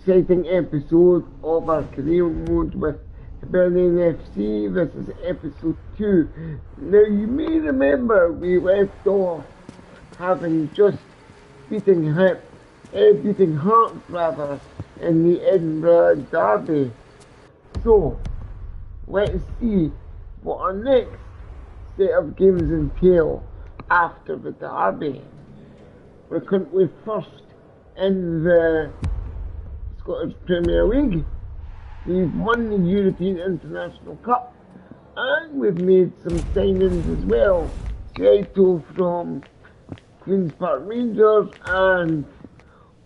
exciting episode of our career mode with Hibernian FC. This is episode 2. Now you may remember we left off having just beating Hearts rather, in the Edinburgh Derby. So let's see what our next set of games entail after the Derby. We're currently first in the Scottish Premier League. We've won the European International Cup and we've made some signings as well. Tait from Queen's Park Rangers and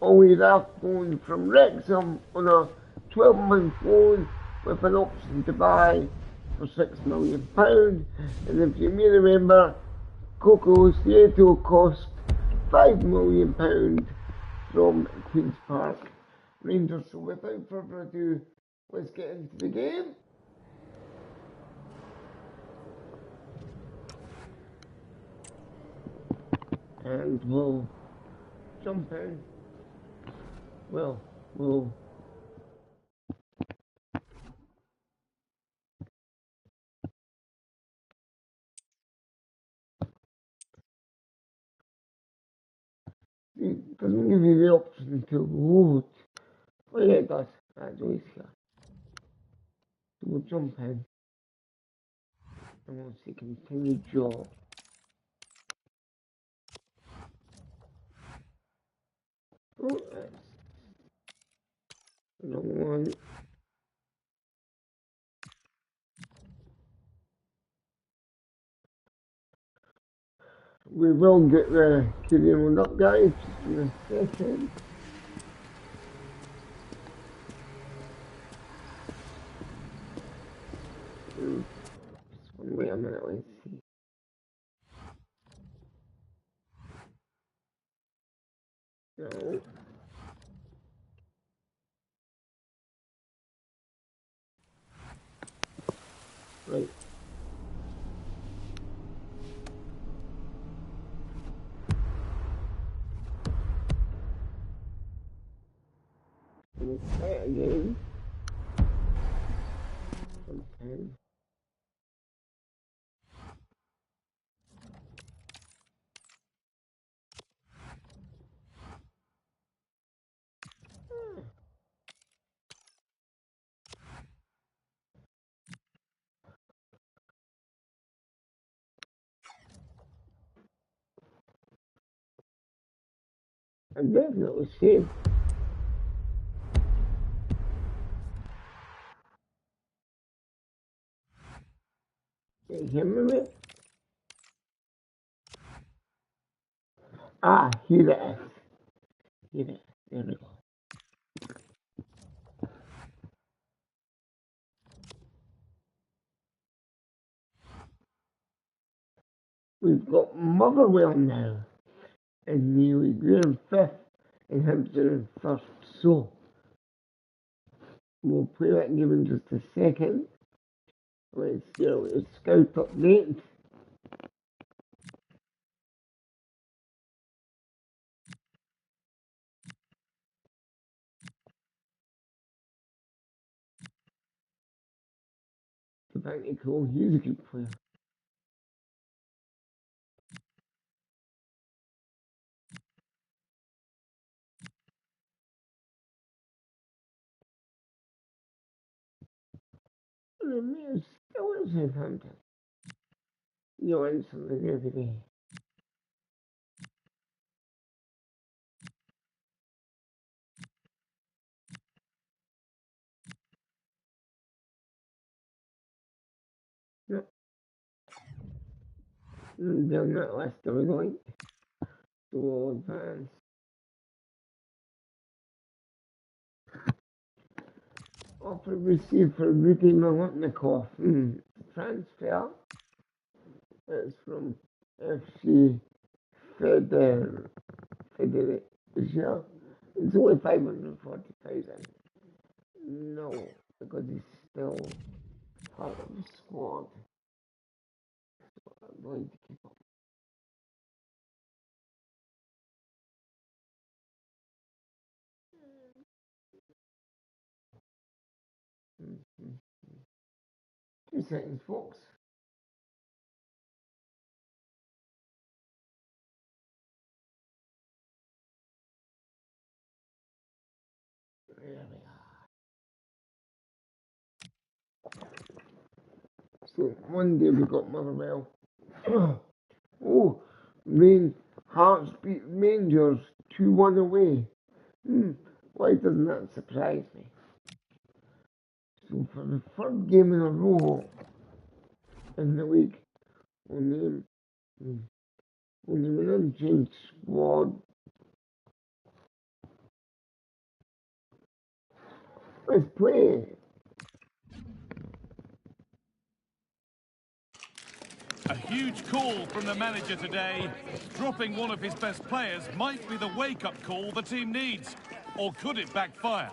Ollie Rathbone from Wrexham on a 12-month loan with an option to buy for £6 million. And if you may remember, Coco Seattle cost £5 million from Queen's Park Rangers. So without further ado, let's get into the game. And we'll jump in. We'll it doesn't give you the option to load. Oh yeah, it does. That's always here. So we'll jump in. And we'll see continue job. Oh, that's the wrong one. We will get the Kilmarnock up, guys, just in a second. Just wait a minute, let's see. No. Right. Let's try it again. Okay. I definitely see. Can you hear me? Ah, here it is. Here it is. There we go. We've got Motherwell now in the league. We're in 5th and Hampshire in 1st. So we'll play that game in just a second. Let's see our scout update. Pretty cool. He's a good player. The man still in Southampton. You learn something every day. No. Down that list, are we going? So we'll advance. Offer received for Rudy Malotnikov. Transfer. That's from FC Federer. It's only 540,000. No, because he's still part of the squad. So I'm going to keep up. 2 seconds, folks. There we are. So Monday we got Motherwell. Oh, Hearts beat Rangers 2-1 away. Why doesn't that surprise me? So for the third game in a row in the week, we'll name an unchanged squad. Let's play. A huge call from the manager today. Dropping one of his best players might be the wake-up call the team needs. Or could it backfire?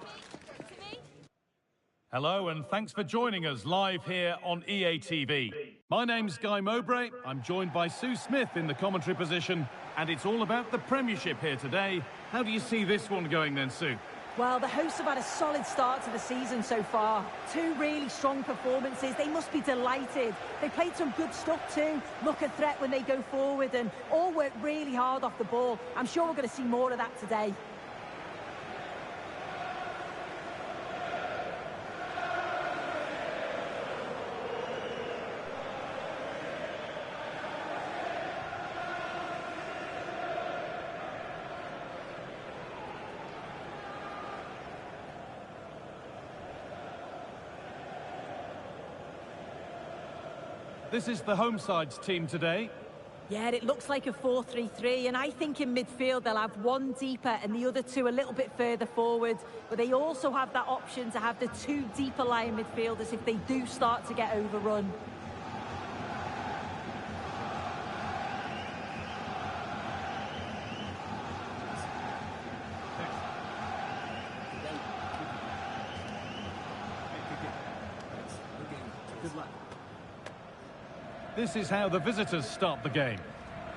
Hello and thanks for joining us live here on EA TV. My name's Guy Mowbray. I'm joined by Sue Smith in the commentary position. And it's all about the Premiership here today. How do you see this one going then, Sue? Well, the hosts have had a solid start to the season so far. 2 really strong performances. They must be delighted. They played some good stuff too. Look a threat when they go forward and all work really hard off the ball. I'm sure we're going to see more of that today. This is the home side's team today. Yeah, it looks like a 4-3-3, and I think in midfield they'll have one deeper and the other 2 a little bit further forward. But they also have that option to have the 2 deeper lying midfielders if they do start to get overrun. This is how the visitors start the game.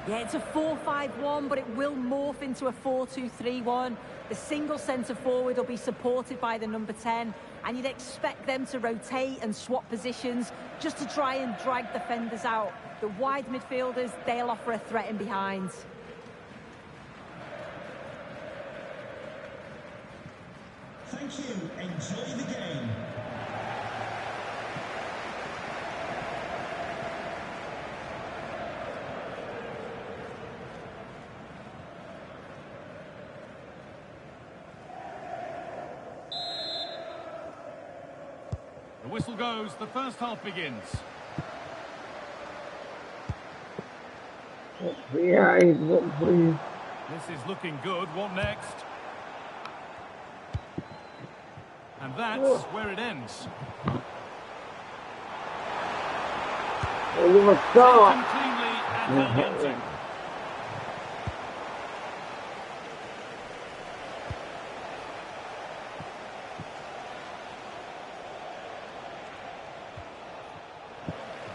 Yeah, it's a 4-5-1, but it will morph into a 4-2-3-1. The single centre forward will be supported by the number 10, and you'd expect them to rotate and swap positions just to try and drag defenders out. The wide midfielders, they'll offer a threat in behind. Thank you. Enjoy the game. The whistle goes, the first half begins. Yeah, please. This is looking good. What next? And that's where it ends. Taken cleanly and held onto.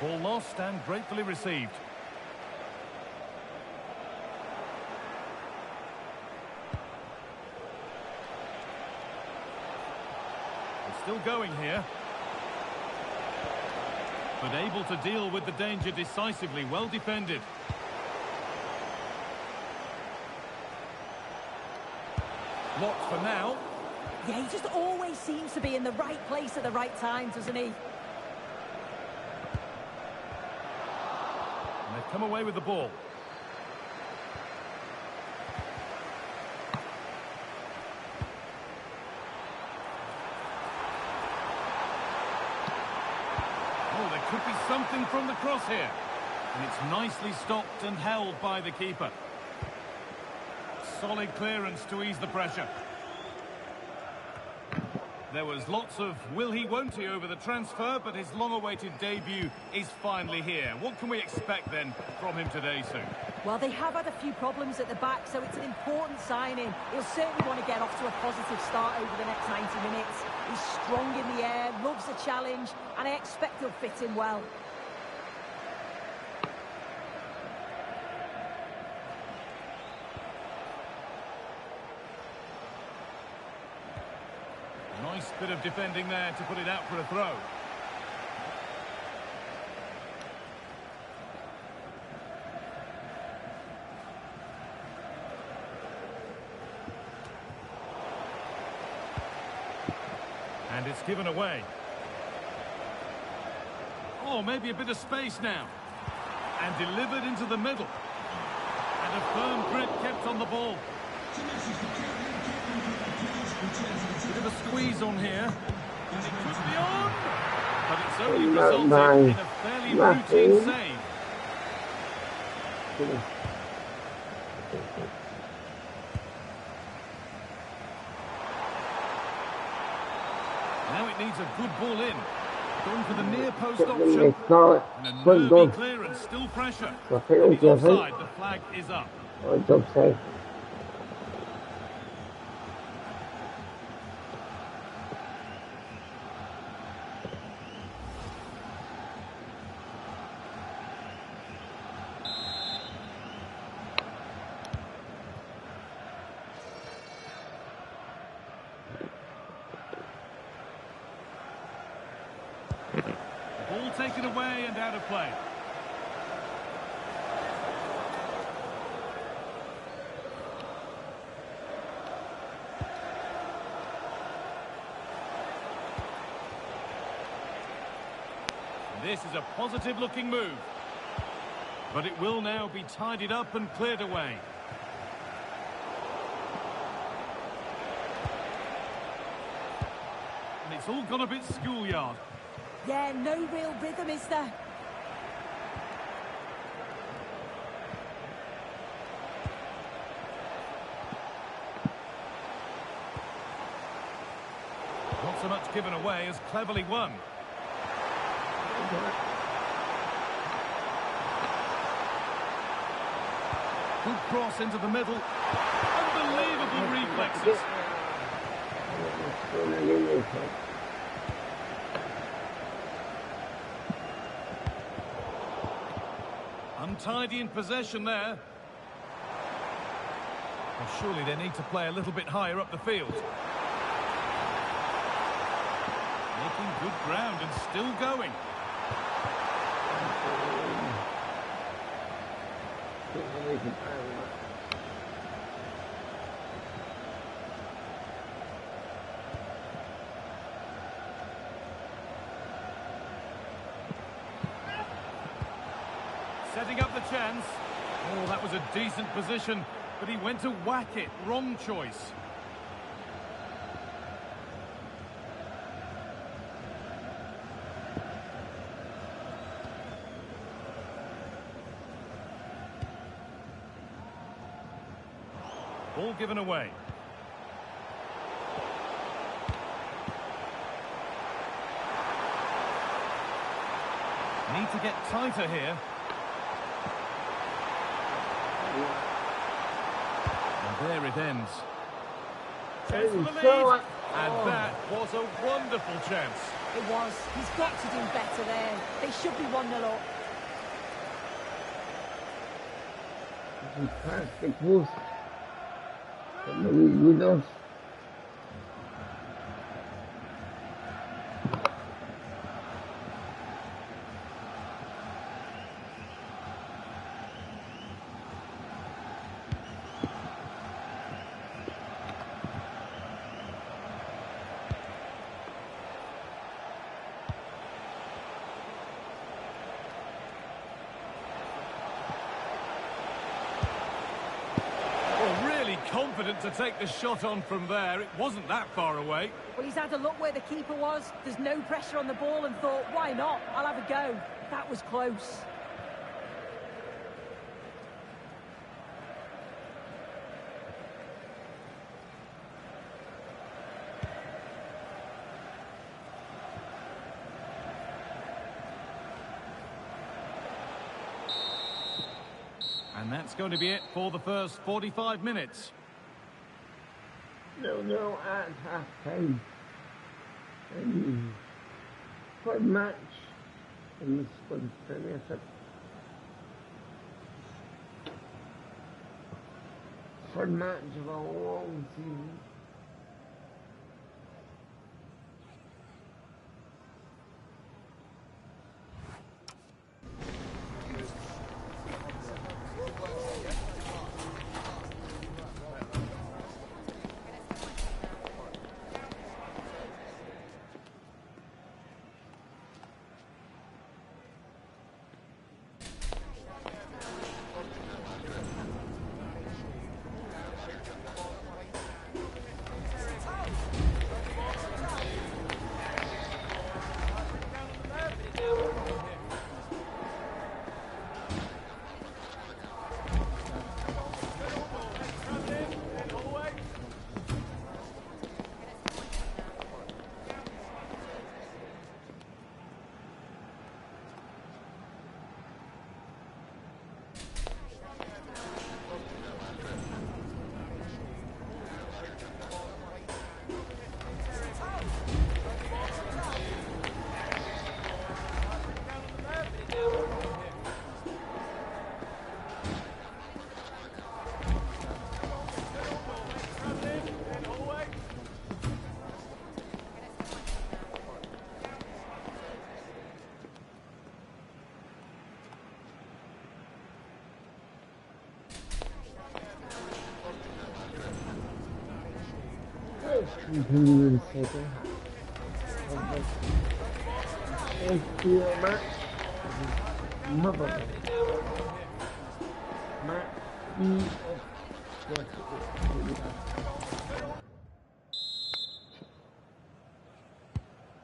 Ball lost and gratefully received. It's still going here. But able to deal with the danger decisively, well defended. Blocked for now. Yeah, he just always seems to be in the right place at the right time, doesn't he? And they've come away with the ball. Oh, there could be something from the cross here. And it's nicely stopped and held by the keeper. Solid clearance to ease the pressure. There was lots of will he, won't he over the transfer, but his long-awaited debut is finally here. What can we expect then from him today, Sue? Well, they have had a few problems at the back, so it's an important signing. He'll certainly want to get off to a positive start over the next 90 minutes. He's strong in the air, loves a challenge, and I expect he'll fit in well. Nice bit of defending there to put it out for a throw. And it's given away. Oh, maybe a bit of space now. And delivered into the middle. And a firm grip kept on the ball. Bit of a squeeze on here. And it could be on. But it's only resulted in a fairly routine save. Now it needs a good ball in. Going for the near post option. And a nervy clearance, still pressure. It's offside, the flag is up. It's offside. Ball taken away and out of play. This is a positive-looking move. But it will now be tidied up and cleared away. And it's all gone a bit schoolyard. Yeah, no real rhythm, is there? Not so much given away as cleverly won. Good cross into the middle. Unbelievable reflexes. Untidy in possession there. Well, surely they need to play a little bit higher up the field. Making good ground and still going. Setting up the chance. Oh, that was a decent position, but he went to whack it. Wrong choice. Ball given away. Need to get tighter here. And there it ends. Chance for the lead. And that was a wonderful chance. It was. He's got to do better there. They should be 1-0 up. Fantastic moves. With us. Confident to take the shot on from there. It wasn't that far away. Well, he's had a look where the keeper was. There's no pressure on the ball and thought, why not? I'll have a go. That was close. And that's going to be it for the first 45 minutes. No, at half time. Good match in the Scottish Premiership. Third match of a long season. continue in second half. FPL match. Motherwell. Match B of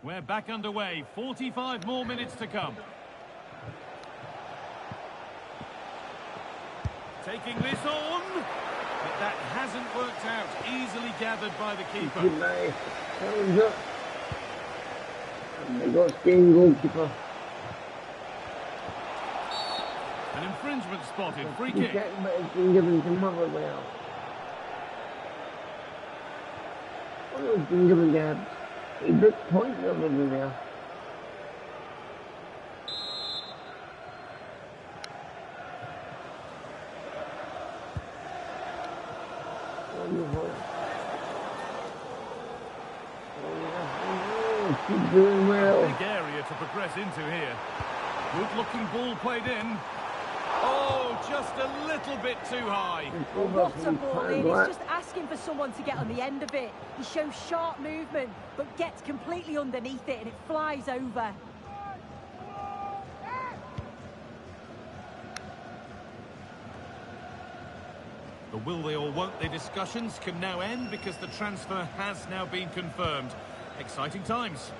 We're back underway. 45 more minutes to come. Taking this on. But that hasn't worked out. Easily gathered by the keeper. And they got Spain goalkeeper. An infringement spotted. Free kick. But it's been given to Motherwell. Well, it's been given to a big point over there. Keep doing well. Big area to progress into here. Good looking ball played in. Oh, just a little bit too high. What a ball in. He's just asking for someone to get on the end of it. He shows sharp movement, but gets completely underneath it and it flies over. The will they or won't they discussions can now end because the transfer has now been confirmed. Exciting times.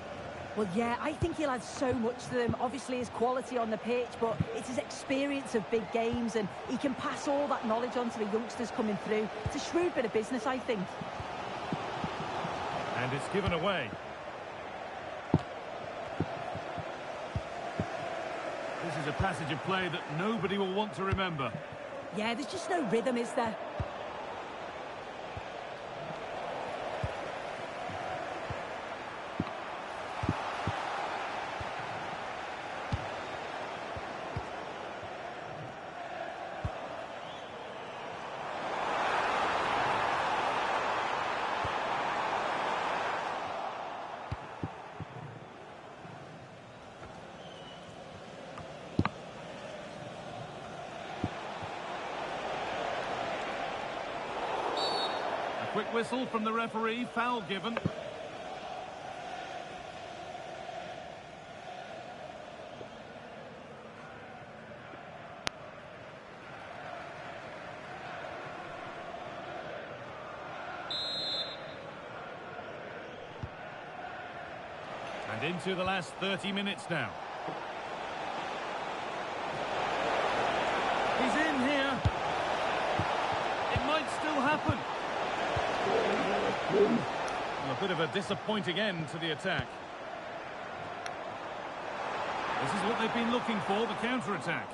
Well, yeah, I think he'll add so much to them. Obviously, his quality on the pitch, but it's his experience of big games, and he can pass all that knowledge on to the youngsters coming through. It's a shrewd bit of business, I think. And it's given away. This is a passage of play that nobody will want to remember. Yeah, there's just no rhythm, is there? Quick whistle from the referee, foul given. And into the last 30 minutes now. He's in here. It might still happen. Well, a bit of a disappointing end to the attack. This is what they've been looking for, the counter-attack.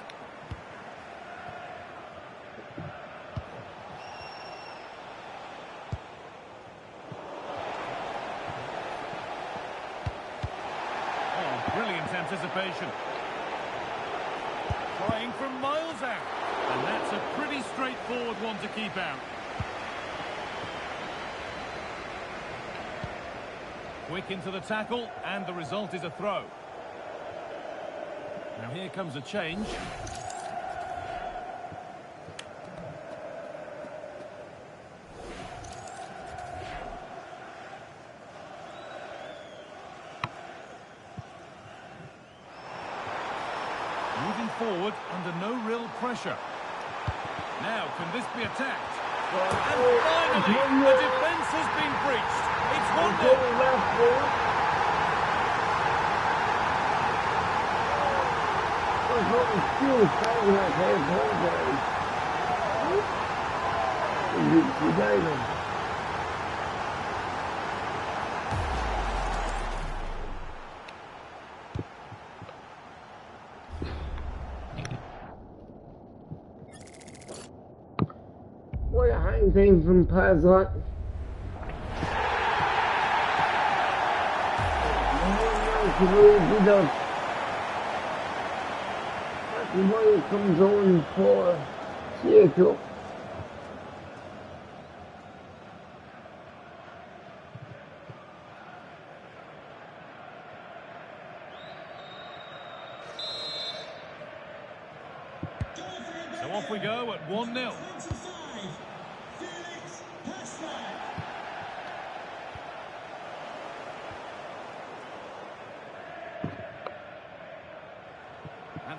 Oh, brilliant anticipation. Trying from miles out. And that's a pretty straightforward one to keep out. Quick into the tackle, and the result is a throw. Now here comes a change. Moving forward under no real pressure. Now, can this be attacked? And finally, the defence has been breached. It's 1-0. What a hang thing from players like the money comes on for Seattle. So off we go at 1-0.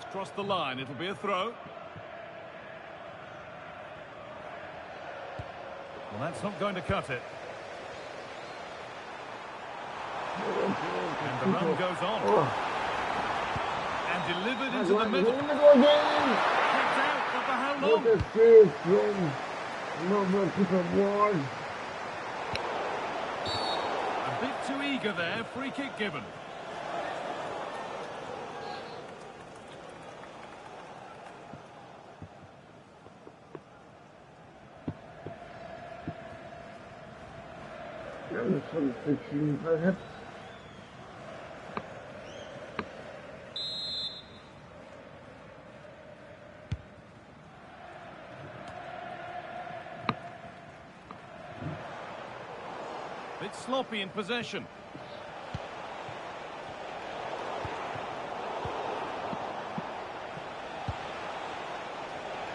It's crossed the line. It'll be a throw. Well, that's not going to cut it. And the run goes on. And delivered into the middle. Kicked out, but for how long? What a save from keeper Ward. A bit too eager there. Free kick given. Some fixtures, perhaps. Bit sloppy in possession.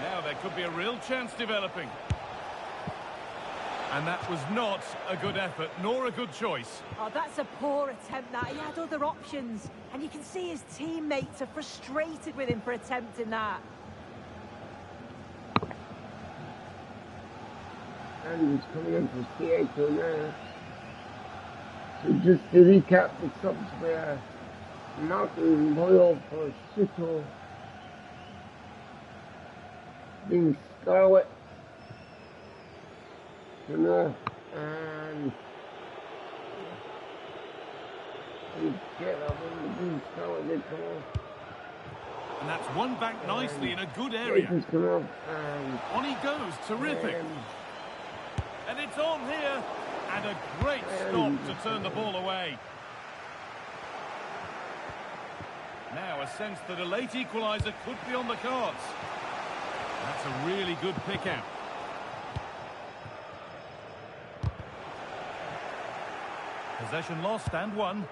Now there could be a real chance developing. And that was not a good effort, nor a good choice. Oh, that's a poor attempt, that. He had other options. And you can see his teammates are frustrated with him for attempting that. And he's coming in for Tait now. So just to recap, the subs were Martin Boyle for Sito, being Scarlett, and that's one back nicely in a good area. On he goes, terrific. And it's on here. And a great stop to turn the ball away. Now a sense that a late equaliser could be on the cards. That's a really good pick out. Possession lost and won.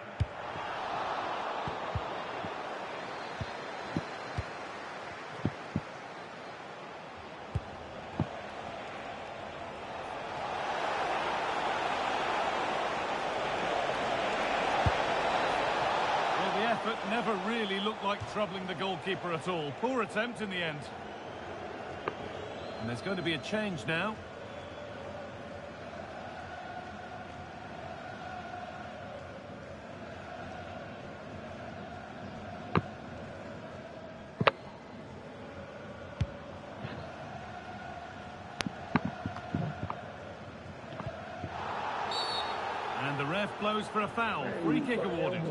Well, the effort never really looked like troubling the goalkeeper at all. Poor attempt in the end. And there's going to be a change now. And the ref blows for a foul. Free kick awarded.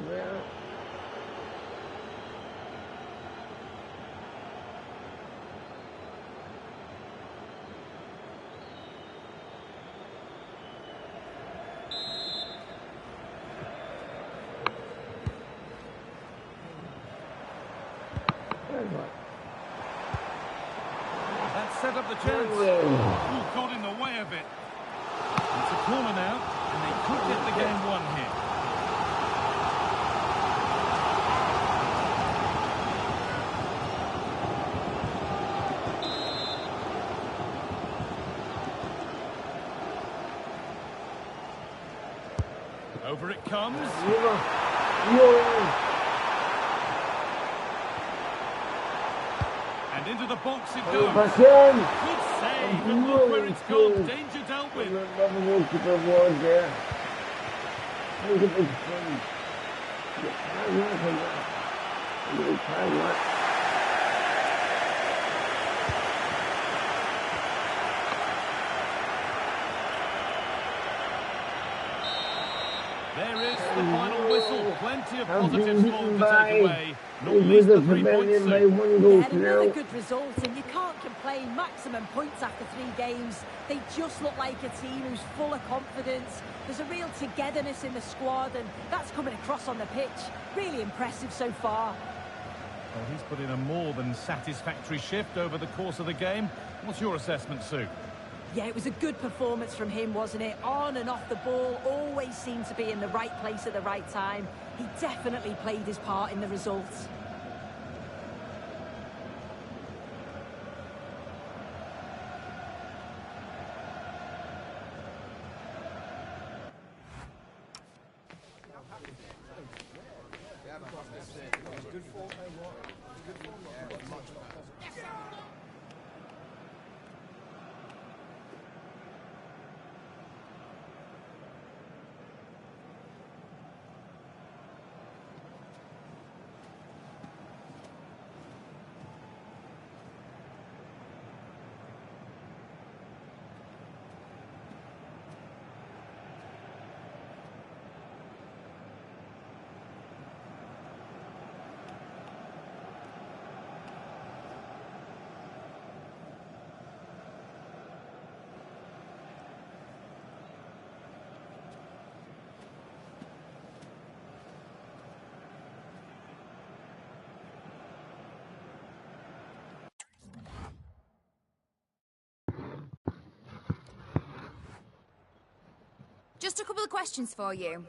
That set up the chance. Ooh, got in the way of it. It's a corner now, and they could get the game won here. Over it comes. And into the box it goes. Good save, and look where it's gone. Danger dealt with. There is the final whistle. Plenty of positive score to take away. Not least the 3 points. They had another good result, and you can't complain. Maximum points after 3 games. They just look like a team who's full of confidence. There's a real togetherness in the squad, and that's coming across on the pitch. Really impressive so far. Well, he's put in a more than satisfactory shift over the course of the game. What's your assessment, Sue? Yeah, it was a good performance from him, wasn't it? On and off the ball, always seemed to be in the right place at the right time. He definitely played his part in the results. Just a couple of questions for you.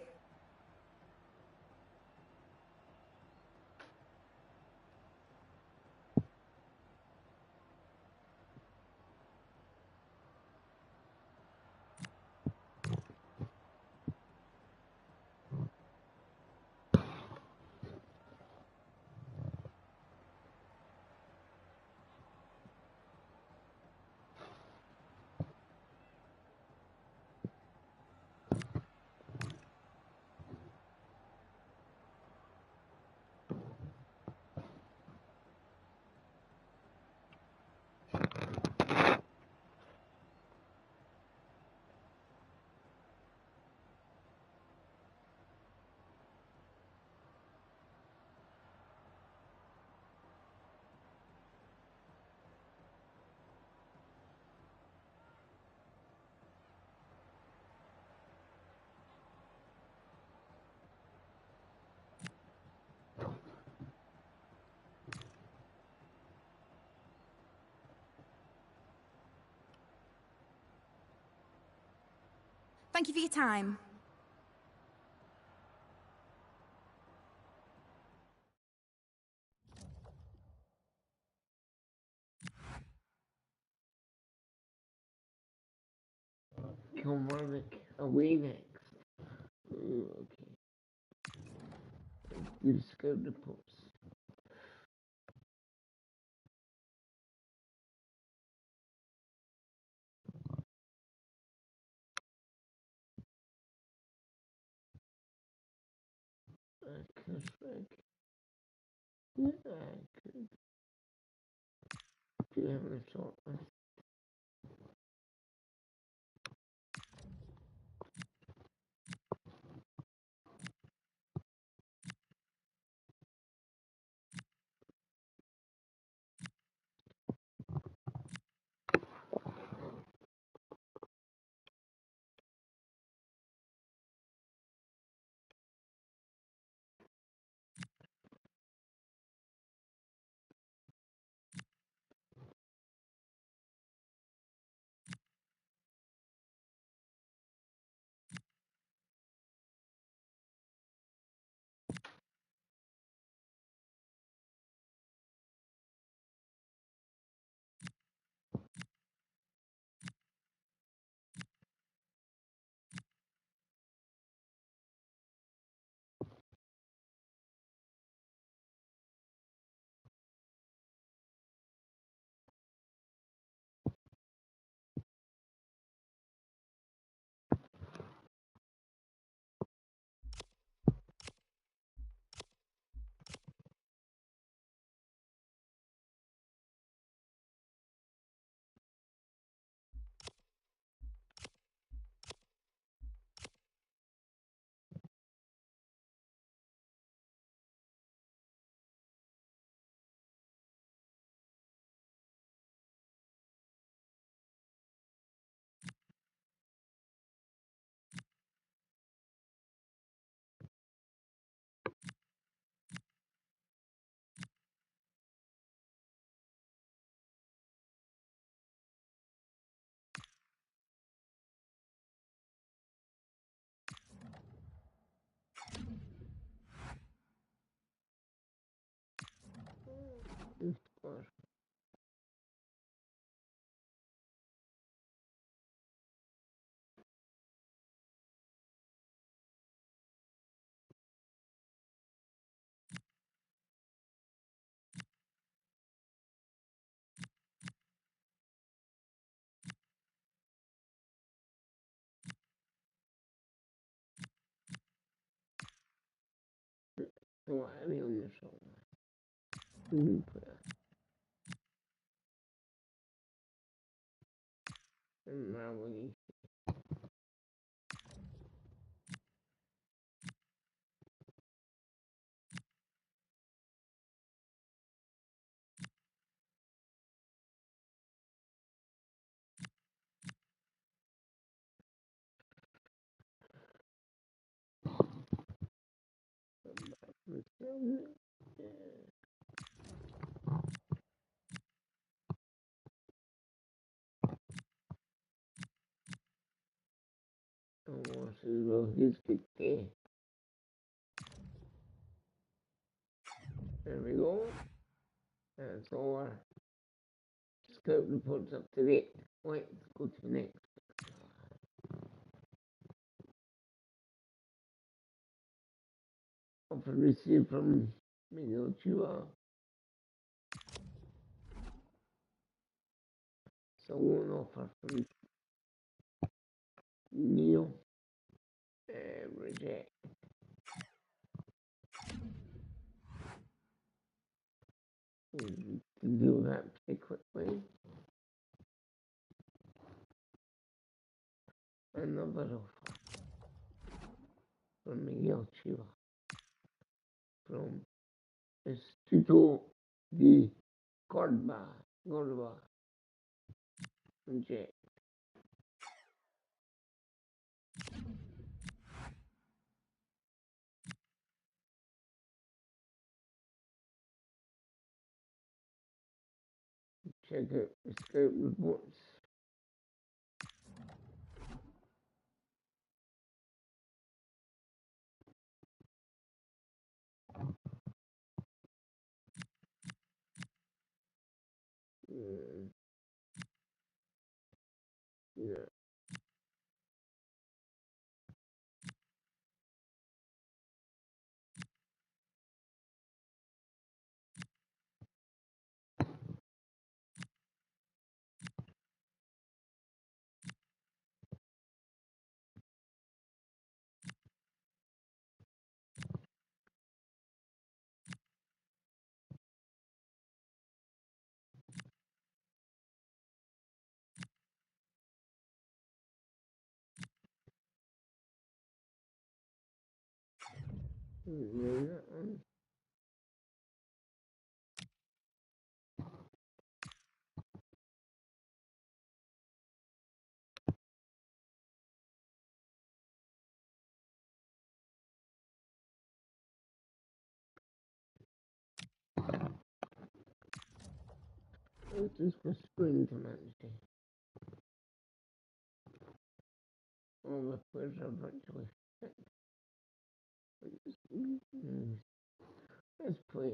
Thank you for your time. Kilmarnock away next. Ooh, okay. You scared the post. I could think. Yeah, I could. Do you have a short list? Of So I mean on the shoulder. Good player. And now we his kick there. There we go. That's over. Scout reports up to date. Right, let's go to the next. Offer received from Miguel Chua. So one offer from Neil. Reject. We can do that pretty quickly. Another offer from Miguel Chua. From Instituto de Córdoba. Reject. Check out the scout reports. Yeah. It's just for spring to Wednesday. All the players are virtually fit. Let's play.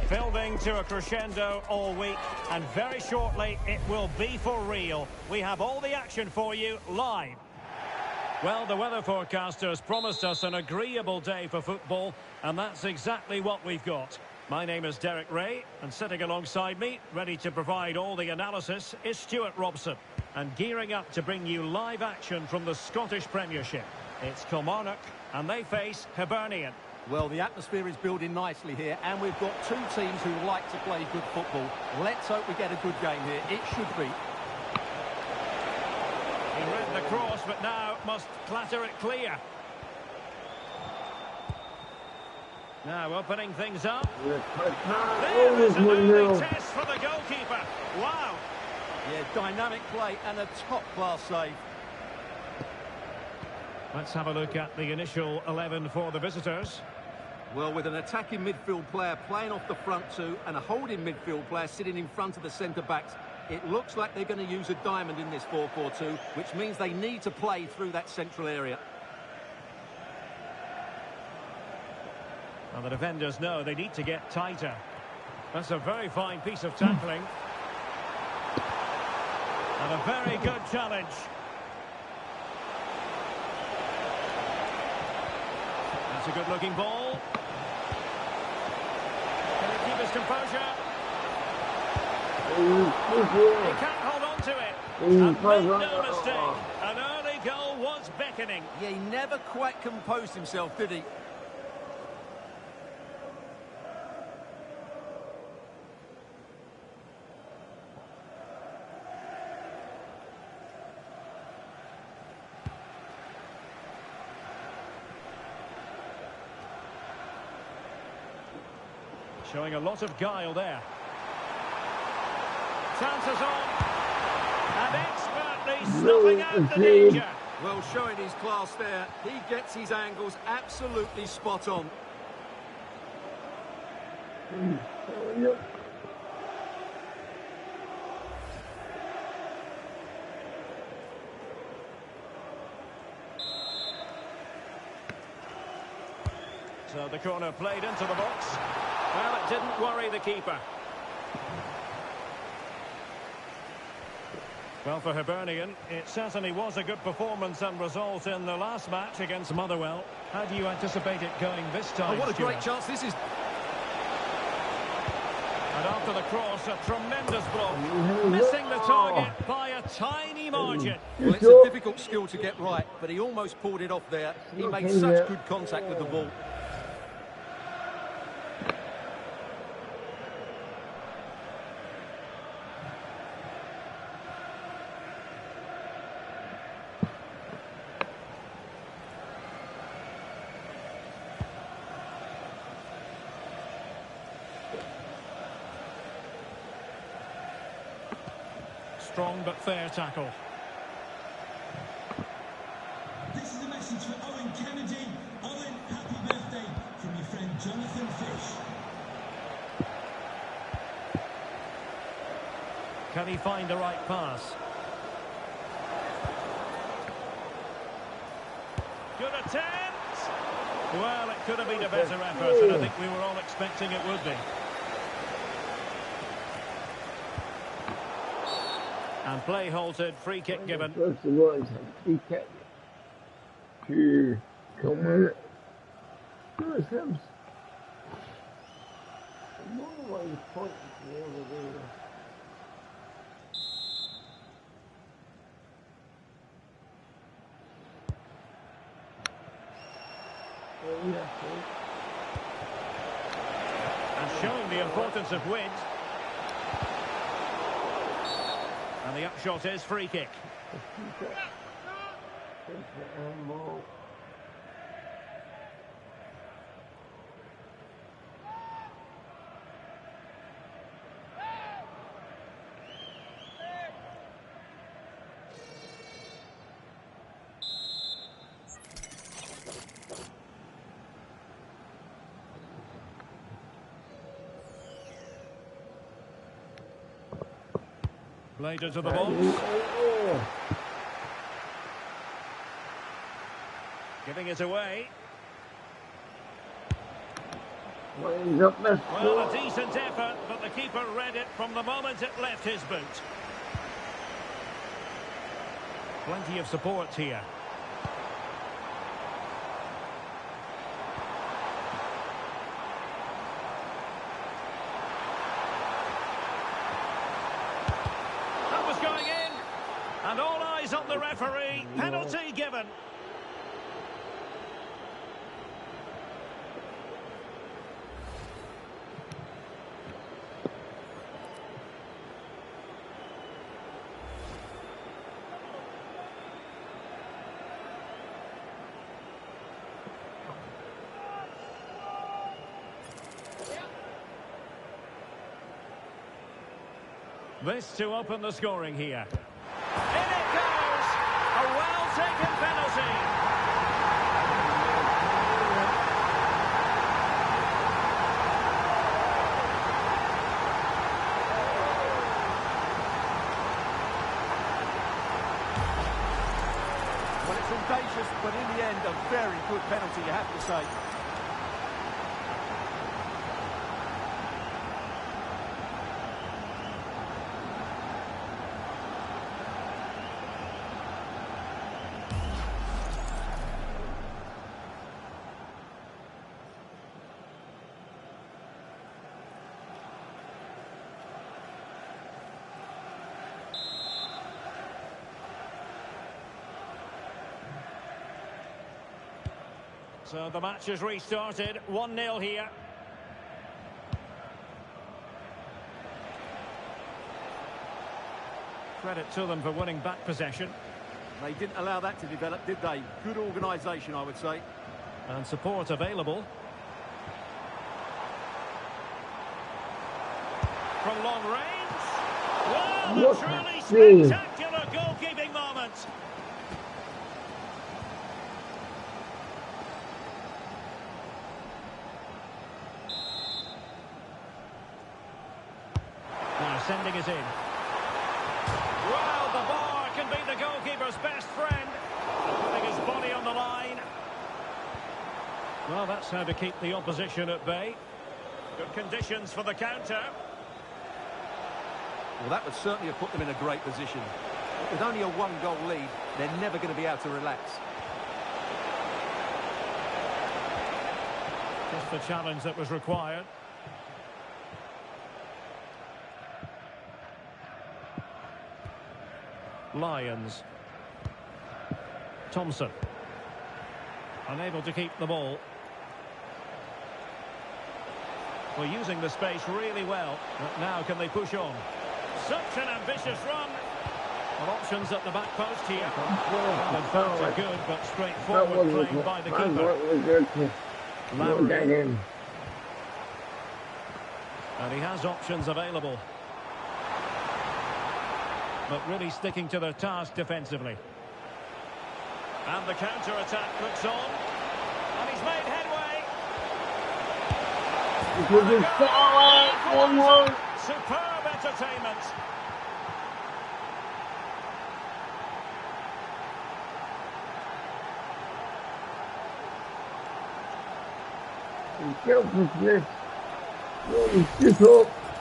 Building to a crescendo all week, and very shortly it will be for real. We have all the action for you live. Well, the weather forecasters promised us an agreeable day for football, and that's exactly what we've got. My name is Derek Ray, and sitting alongside me, ready to provide all the analysis, is Stuart Robson. And gearing up to bring you live action from the Scottish Premiership. It's Kilmarnock, and they face Hibernian. Well, the atmosphere is building nicely here, and we've got two teams who like to play good football. Let's hope we get a good game here. It should be. He read the cross, but now must clatter it clear. Now opening things up. There is an early test for the goalkeeper. Wow. Yeah, dynamic play and a top-class save. Let's have a look at the initial 11 for the visitors. Well, with an attacking midfield player playing off the front two and a holding midfield player sitting in front of the centre-backs, it looks like they're going to use a diamond in this 4-4-2, which means they need to play through that central area. And the defenders know they need to get tighter. That's a very fine piece of tackling. And a very good challenge. That's a good-looking ball. Can he keep his composure? He can't hold on to it. And make no mistake, an early goal was starts beckoning. Yeah, he never quite composed himself, did he? Showing a lot of guile there. Chances on. And expertly snuffing out the danger. Well, showing his class there. He gets his angles absolutely spot on. So the corner played into the box. Well, it didn't worry the keeper. Well, for Hibernian, it certainly was a good performance and result in the last match against Motherwell. How do you anticipate it going this time, Oh, what a Stuart? great chance this is. And after the cross, a tremendous block. Missing the target by a tiny margin. Well, it's a difficult skill to get right, but he almost pulled it off there. He made such good contact with the ball. Strong but fair tackle. This is a message for Owen Kennedy. Owen, happy birthday from your friend Jonathan Fish. Can he find the right pass? Good attempt! Well, it could have been a better effort, and I think we were all expecting it would be. And play halted, free kick given. First of all, it's a free kick to Kilmarnock. No, it's him. I don't know why he's pointing to the other way. And showing the importance of width. And the upshot is free kick. Played into the box. Giving it away. Well, a decent effort, but the keeper read it from the moment it left his boot. Plenty of support here. That was going in. And all eyes on the referee. Penalty given. This to open the scoring here. In it goes! A well-taken penalty. Well, it's audacious, but in the end, a very good penalty, you have to say. So the match has restarted, 1-0 here. Credit to them for winning back possession. They didn't allow that to develop, did they? Good organisation, I would say. And support available. From long range. Well, a truly spectacular goalkeeping moment. Now sending it in. Well, the bar can be the goalkeeper's best friend. Putting his body on the line. Well, that's how to keep the opposition at bay. Good conditions for the counter. Well, that would certainly have put them in a great position. With only a one-goal lead, they're never going to be able to relax. Just the challenge that was required. Lions. Thompson. Unable to keep the ball. Well, using the space really well. But now can they push on? Such an ambitious run. Well, options at the back post here. Well, in fact, a good but straightforward play by the keeper. Lowry. And he has options available. But really sticking to their task defensively. And the counter-attack looks on. And he's made headway. Superb entertainment.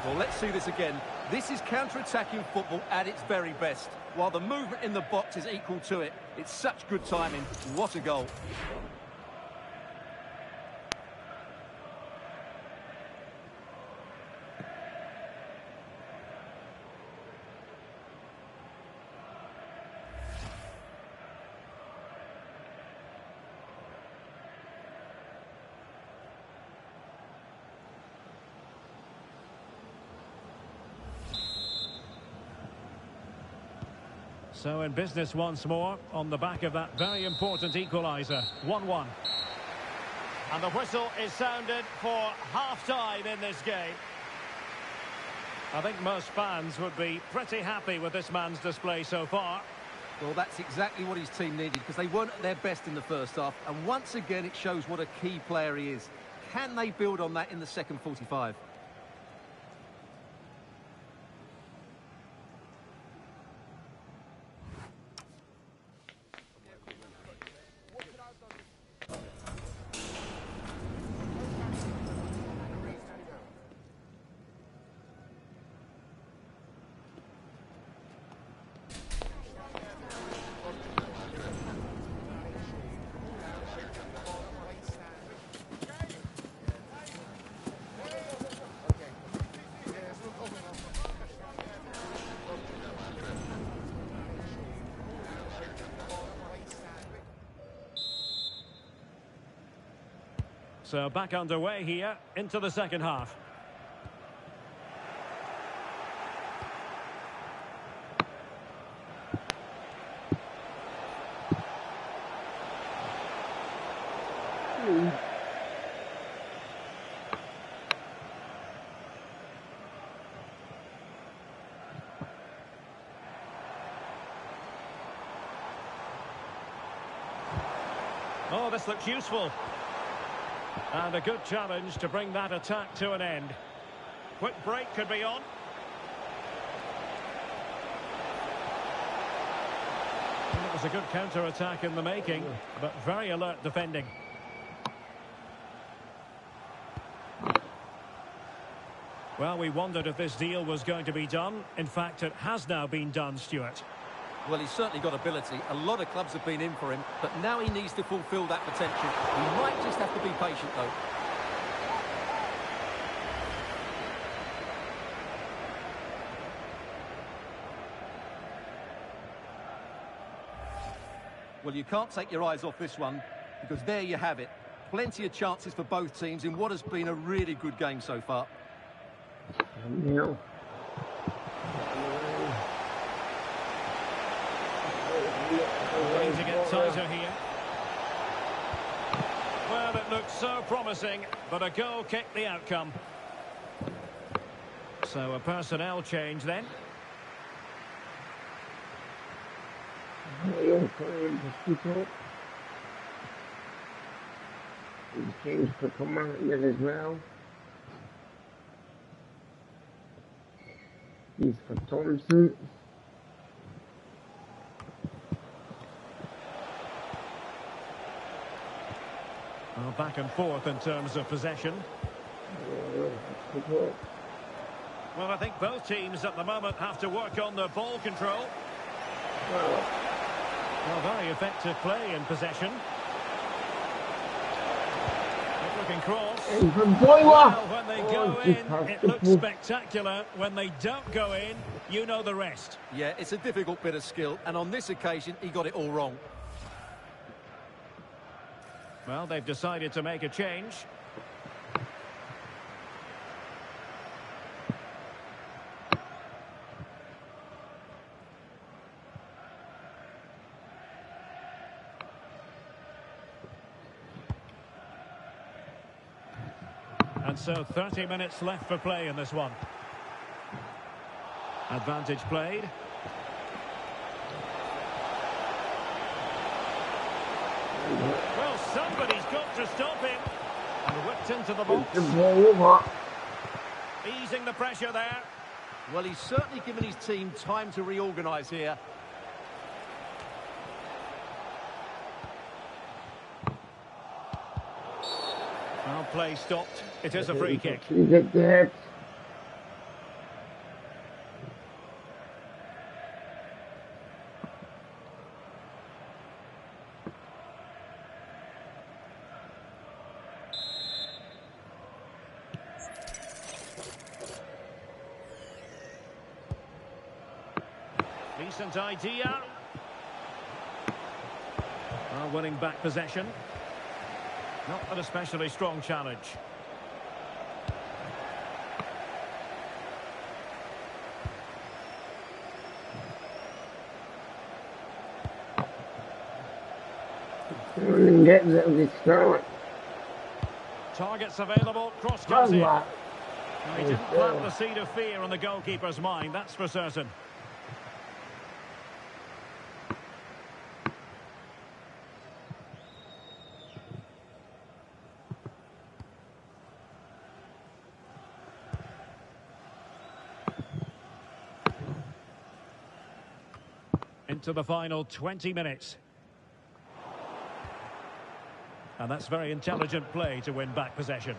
Well, let's see this again. This is counter-attacking football at its very best. While the movement in the box is equal to it. It's such good timing. What a goal. So in business once more on the back of that very important equaliser. 1-1. And the whistle is sounded for half-time in this game. I think most fans would be pretty happy with this man's display so far. Well, that's exactly what his team needed because they weren't at their best in the first half. And once again, it shows what a key player he is. Can they build on that in the second 45? So back underway here into the second half. Oh, this looks useful. And a good challenge to bring that attack to an end. Quick break could be on. And it was a good counter-attack in the making, but very alert defending. Well, we wondered if this deal was going to be done. In fact, it has now been done, Stuart. Well, he's certainly got ability. A lot of clubs have been in for him, but now he needs to fulfil that potential. He might just have to be patient, though. Well, you can't take your eyes off this one, because there you have it. Plenty of chances for both teams in what has been a really good game so far. Now. Trying to get tighter here. Well, it looks so promising, but a goal kicked the outcome. So a personnel change then. He's changed for Kilmarnock as well. He's for Thompson. Well, back and forth in terms of possession. Well, I think both teams at the moment have to work on their ball control. Well, very effective play in possession. Good looking cross. Well, when they go in, it looks spectacular. When they don't go in, you know the rest. Yeah, it's a difficult bit of skill, and on this occasion, he got it all wrong. Well, they've decided to make a change. And so 30 minutes left for play in this one. Advantage played. Well, somebody's got to stop him. And whipped into the box. Easing the pressure there. Well, he's certainly given his team time to reorganise here. Well, play stopped. It is a free kick. Decent idea. Well, winning back possession. Not an especially strong challenge. Targets available, cross comes in. He didn't plant the seed of fear on the goalkeeper's mind, that's for certain. Into the final 20 minutes. And that's very intelligent play to win back possession.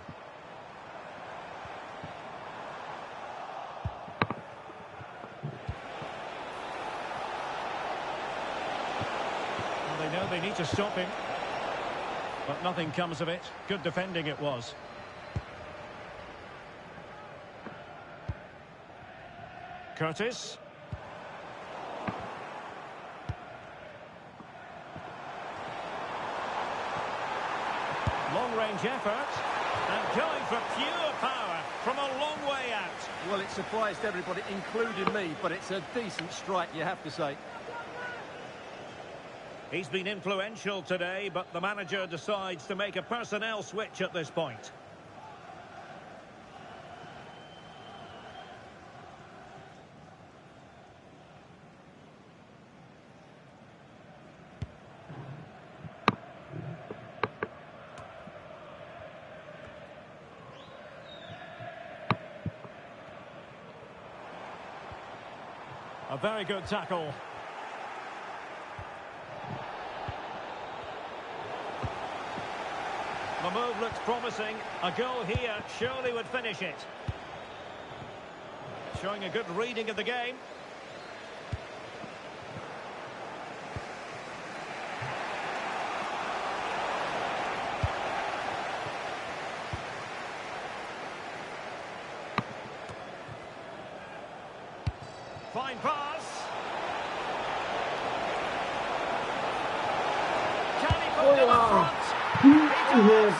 Well, they know they need to stop him. But nothing comes of it. Good defending it was. Curtis. Long-range effort, and going for pure power from a long way out. Well, it surprised everybody, including me, but it's a decent strike, you have to say. He's been influential today, but the manager decides to make a personnel switch at this point. A very good tackle. The move looks promising. A goal here surely would finish it. Showing a good reading of the game. Fine pass. Can he put them up front? He here.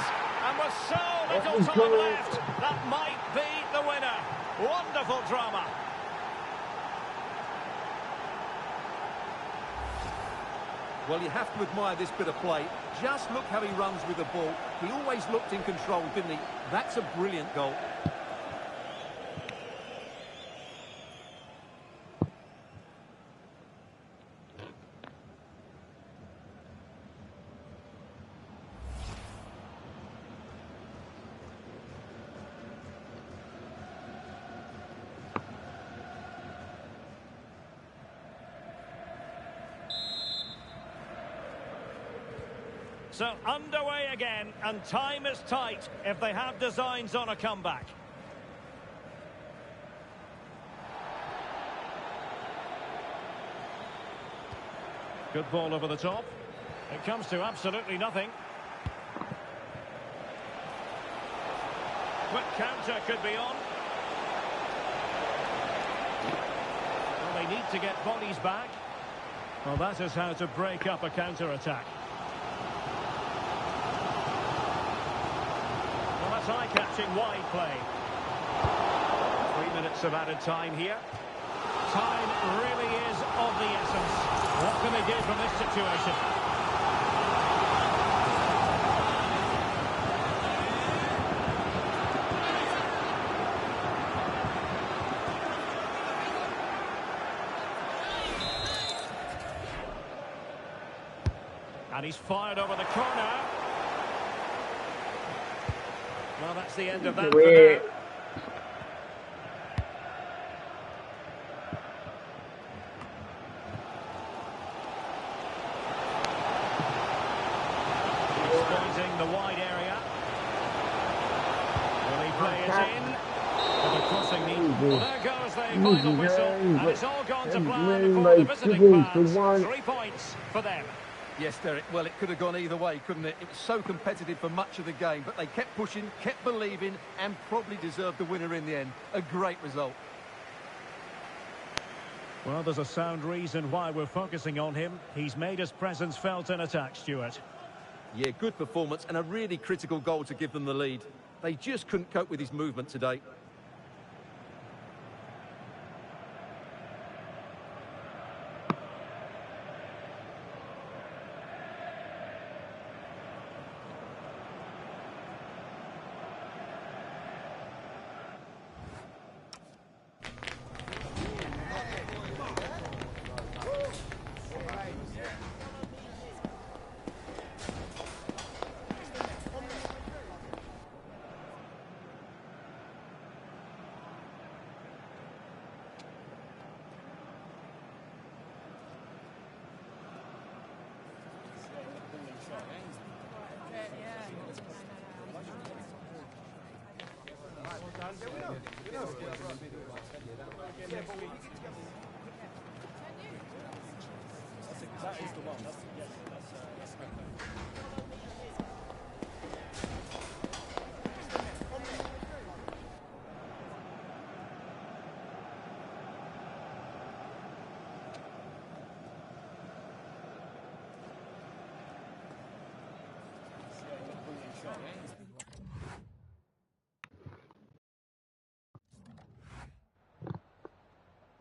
And with so little time left, that might be the winner. Wonderful drama. Well, you have to admire this bit of play. Just look how he runs with the ball. He always looked in control, didn't he? That's a brilliant goal. So underway again, and time is tight if they have designs on a comeback. Good ball over the top. It comes to absolutely nothing. Quick counter could be on. Well, they need to get bodies back. Well, that is how to break up a counter-attack. Eye-catching wide play. 3 minutes of added time here. Time really is of the essence. What can they do from this situation? And he's fired over the corner. Well, that's the end of that for now. Exploiting the wide area. Will he play it in? Well, the crossing needs. Well, there goes the final whistle. And it's all gone to plan for the visiting fans. 3 points for them. Yes, Derek, well, it could have gone either way, couldn't it? It was so competitive for much of the game, but they kept pushing, kept believing, and probably deserved the winner in the end. A great result. Well, there's a sound reason why we're focusing on him. He's made his presence felt in attack, Stuart. Yeah, good performance and a really critical goal to give them the lead. They just couldn't cope with his movement today.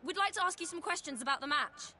We'd like to ask you some questions about the match.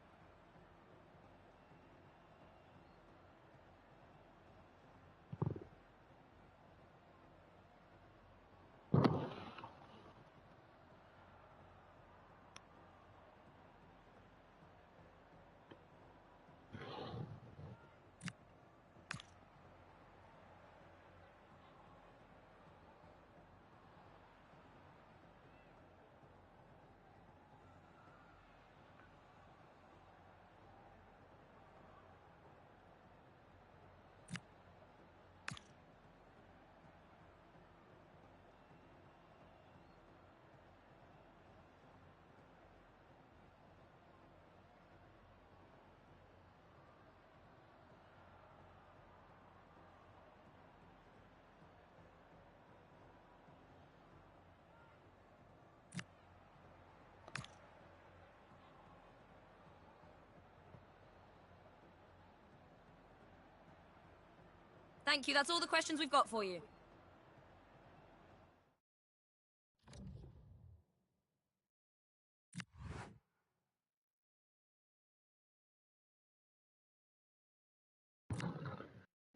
Thank you, that's all the questions we've got for you.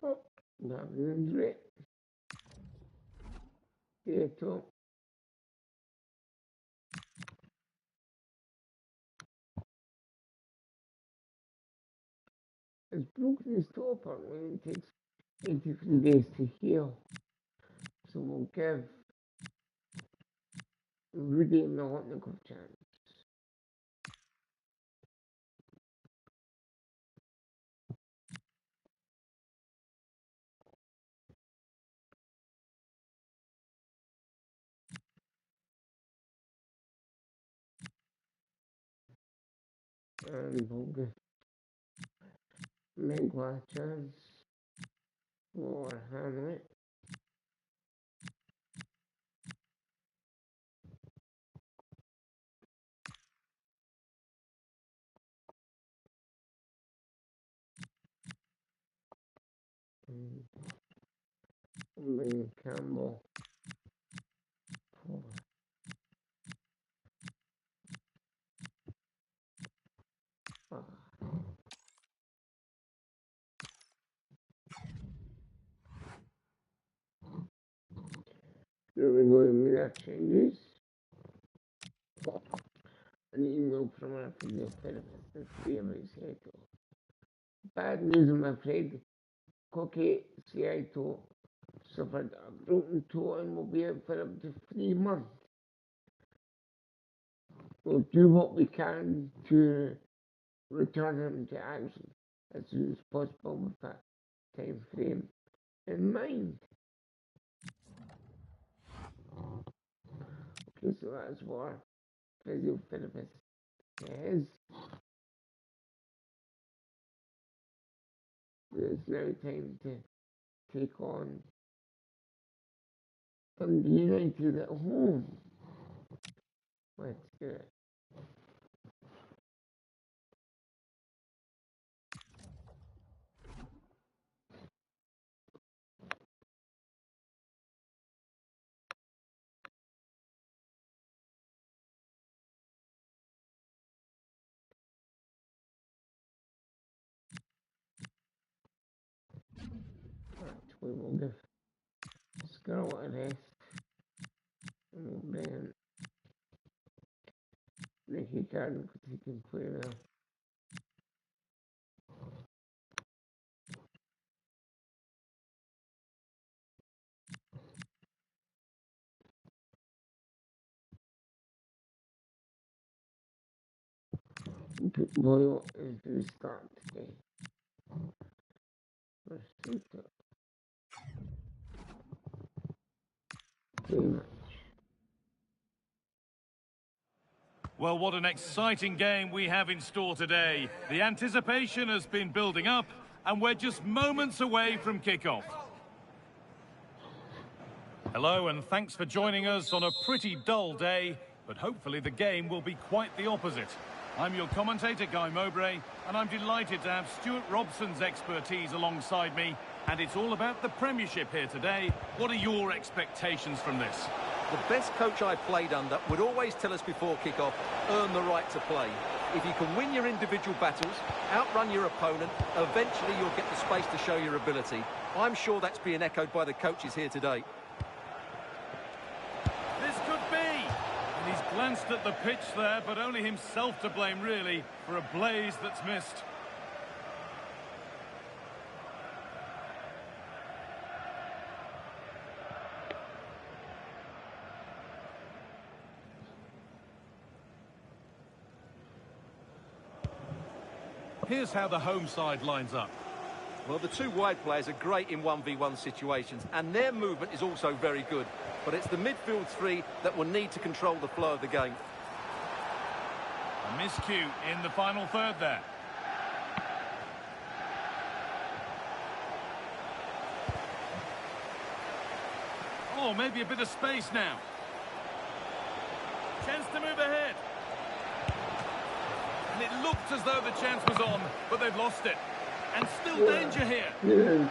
Oh, nothing great. Tait. It's broken his toe apparently. It takes 83 days to heal. So we'll give Rudy and Milotnik a chance. And we'll give Mengwa a chance for Hamlet. And Campbell. There we go, immediate changes. An email from our physiotherapist and 3 of his head. Bad news, I'm afraid. Cookie Seattle suffered a broken toe and will be out for up to 3 months. We'll do what we can to return him to action as soon as possible with that time frame in mind. Okay, so that's what our physiotherapist says. It's now time to take on Dundee United at home. Let's do it. We will give Scarlet a rest and we'll bring in Ricky Garden because he can play well. Put Boyle into the start today. First game. Well, what an exciting game we have in store today. The anticipation has been building up, and we're just moments away from kickoff. Hello, and thanks for joining us on a pretty dull day, but hopefully the game will be quite the opposite. I'm your commentator, Guy Mowbray, and I'm delighted to have Stuart Robson's expertise alongside me, and it's all about the Premiership here today. What are your expectations from this? The best coach I played under would always tell us before kick-off, earn the right to play. If you can win your individual battles, outrun your opponent, eventually you'll get the space to show your ability. I'm sure that's being echoed by the coaches here today. This could be! And he's glanced at the pitch there, but only himself to blame, really, for a blaze that's missed. Here's how the home side lines up. Well, the two wide players are great in 1v1 situations, and their movement is also very good. But it's the midfield three that will need to control the flow of the game. A miscue in the final third there. Oh, maybe a bit of space now. Chance to move ahead. And it looked as though the chance was on, but they've lost it. And still danger here. Yes.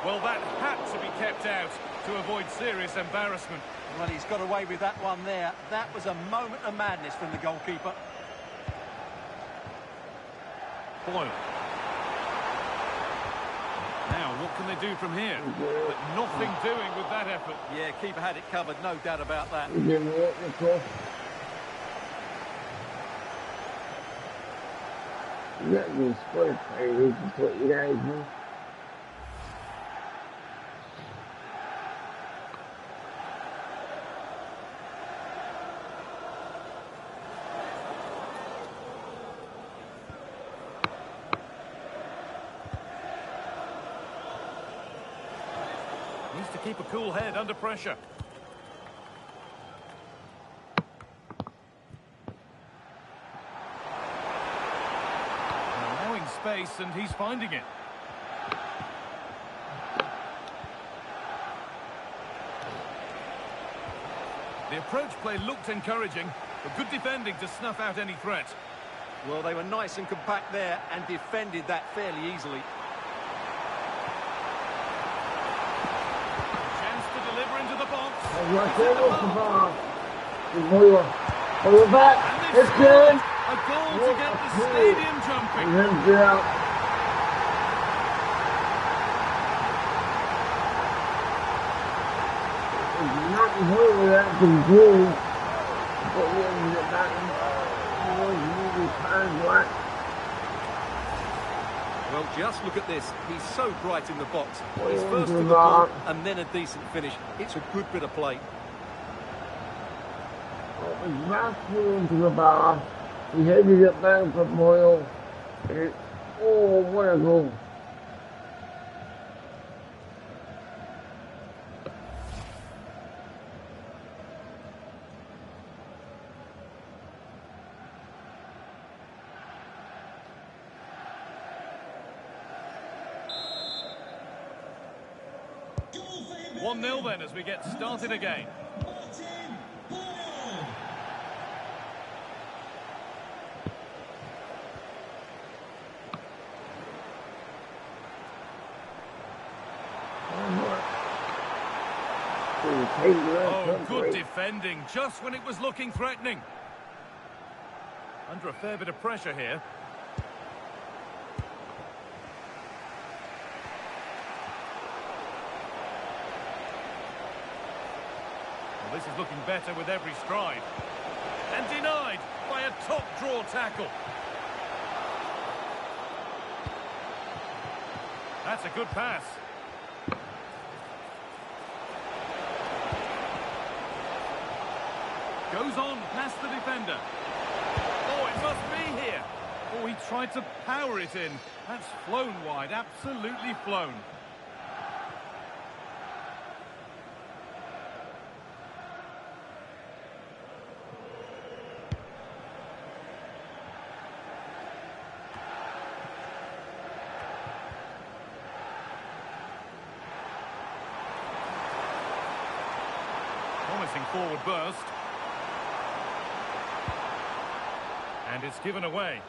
Well, that had to be kept out to avoid serious embarrassment. Well, he's got away with that one there. That was a moment of madness from the goalkeeper. Boyle. Now, what can they do from here? But nothing doing with that effort. Yeah, keeper had it covered, no doubt about that. Let me split players, is what you guys know. Needs to keep a cool head under pressure. Allowing space, and he's finding it. The approach play looked encouraging, but good defending to snuff out any threat. Well, they were nice and compact there and defended that fairly easily. Deliver into the box. Pull back. It's good. A goal to get the stadium jumping. It's not really that confused, but when the back was well, just look at this. He's so bright in the box. He's first to the ball and then a decent finish. It's a good bit of play. It was rashly into the bar. He headed it back for Boyle. Oh, what a goal. Goal 1-0 then as we get started again. Oh, good defending, just when it was looking threatening. Under a fair bit of pressure here. Well, this is looking better with every stride. And denied by a top-draw tackle. That's a good pass. Goes on past the defender. Oh, it must be here. Oh, he tried to power it in. That's flown wide, absolutely flown. Promising forward burst. And it's given away.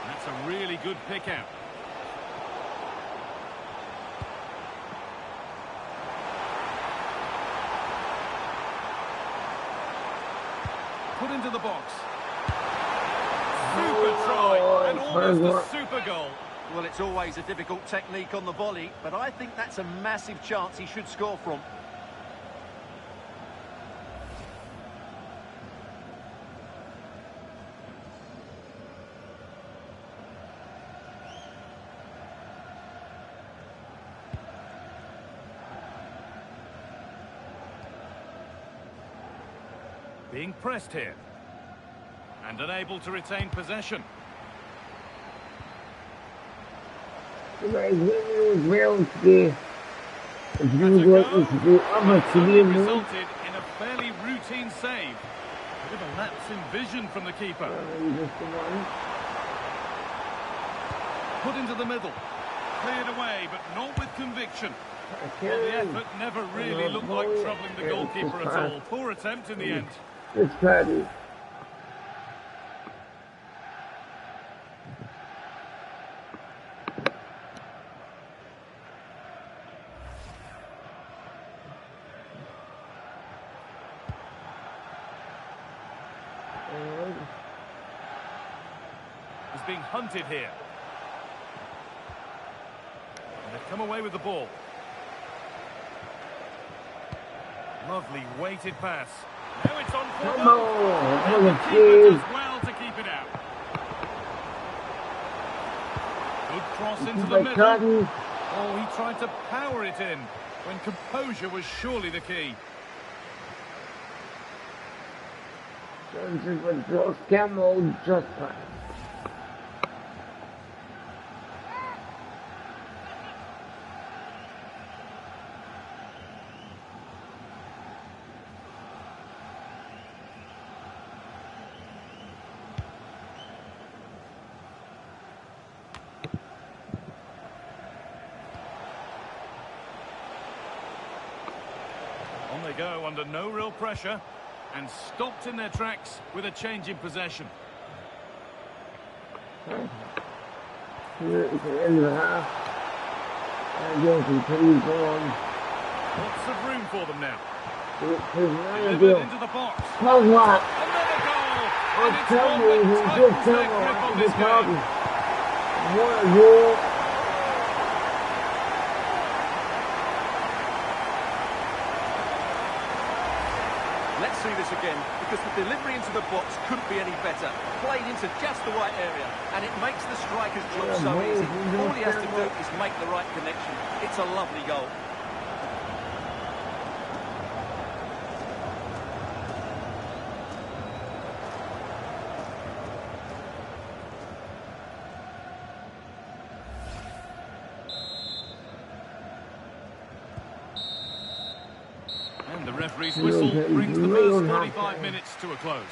That's a really good pick out. Put into the box. Super try and almost a super goal. Well, it's always a difficult technique on the volley, but I think that's a massive chance he should score from. Being pressed here. And unable to retain possession. That's a resulted in a fairly routine save. A bit of a lapse in vision from the keeper. Put into the middle. Cleared away, but not with conviction. Well, the effort never really looked like troubling the goalkeeper at all. Poor attempt in the end. It's Paddy. He's being hunted here. And they've come away with the ball. Lovely weighted pass. Now it's on for Come goal. on, And the keeper does well to keep it out. Good cross into the middle. Oh, he tried to power it in when composure was surely the key. Johnson would draw Campbell just pass. On they go under no real pressure and stopped in their tracks with a change in possession. Here is the end of the half. And they'll continue on. Lots of room for them now. Delivered Delivered into the box. Come on! Another goal! I'm And it's telling one you, that he's just tightens their coming grip on after this the game. Darby. What a goal! Let's see this again, because the delivery into the box couldn't be any better. Played into just the right area, and it makes the striker's job so easy. All he has to do is make the right connection. It's a lovely goal. And the referee's whistle brings the first 45 minutes to a close.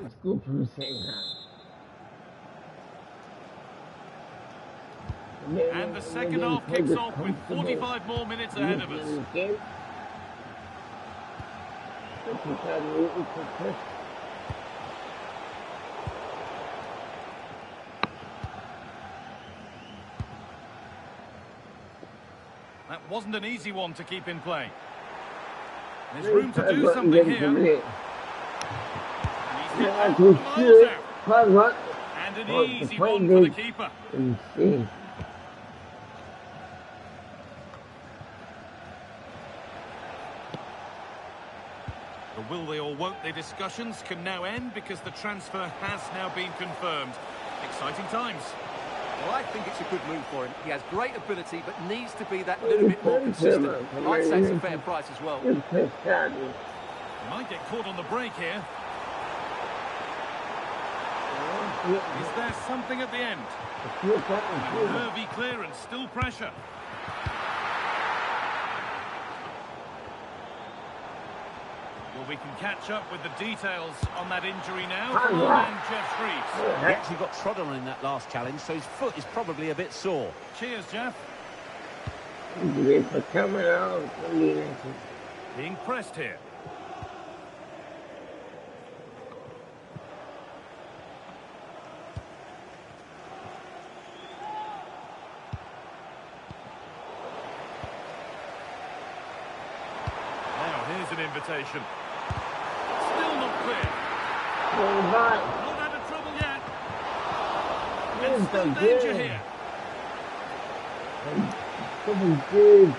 Let's go for the second half. And the second half kicks off with 45 more minutes ahead of us. That wasn't an easy one to keep in play. There's room to do something here. And he's hit that from miles out. And an easy one for the keeper. The will they or won't they discussions can now end because the transfer has now been confirmed. Exciting times. Well, I think it's a good move for him. He has great ability, but needs to be that little bit more consistent. I'd say it's a fair price as well. He might get caught on the break here. Is there something at the end? Nervy clearance, still pressure. Well, we can catch up with the details on that injury now. Come on, and Jeff Shreves. He actually got trodden on in that last challenge, so his foot is probably a bit sore. Cheers, Jeff. Being pressed here. Now, here's an invitation. Still not clear. Not out of trouble yet. And still danger here. Come on, dude.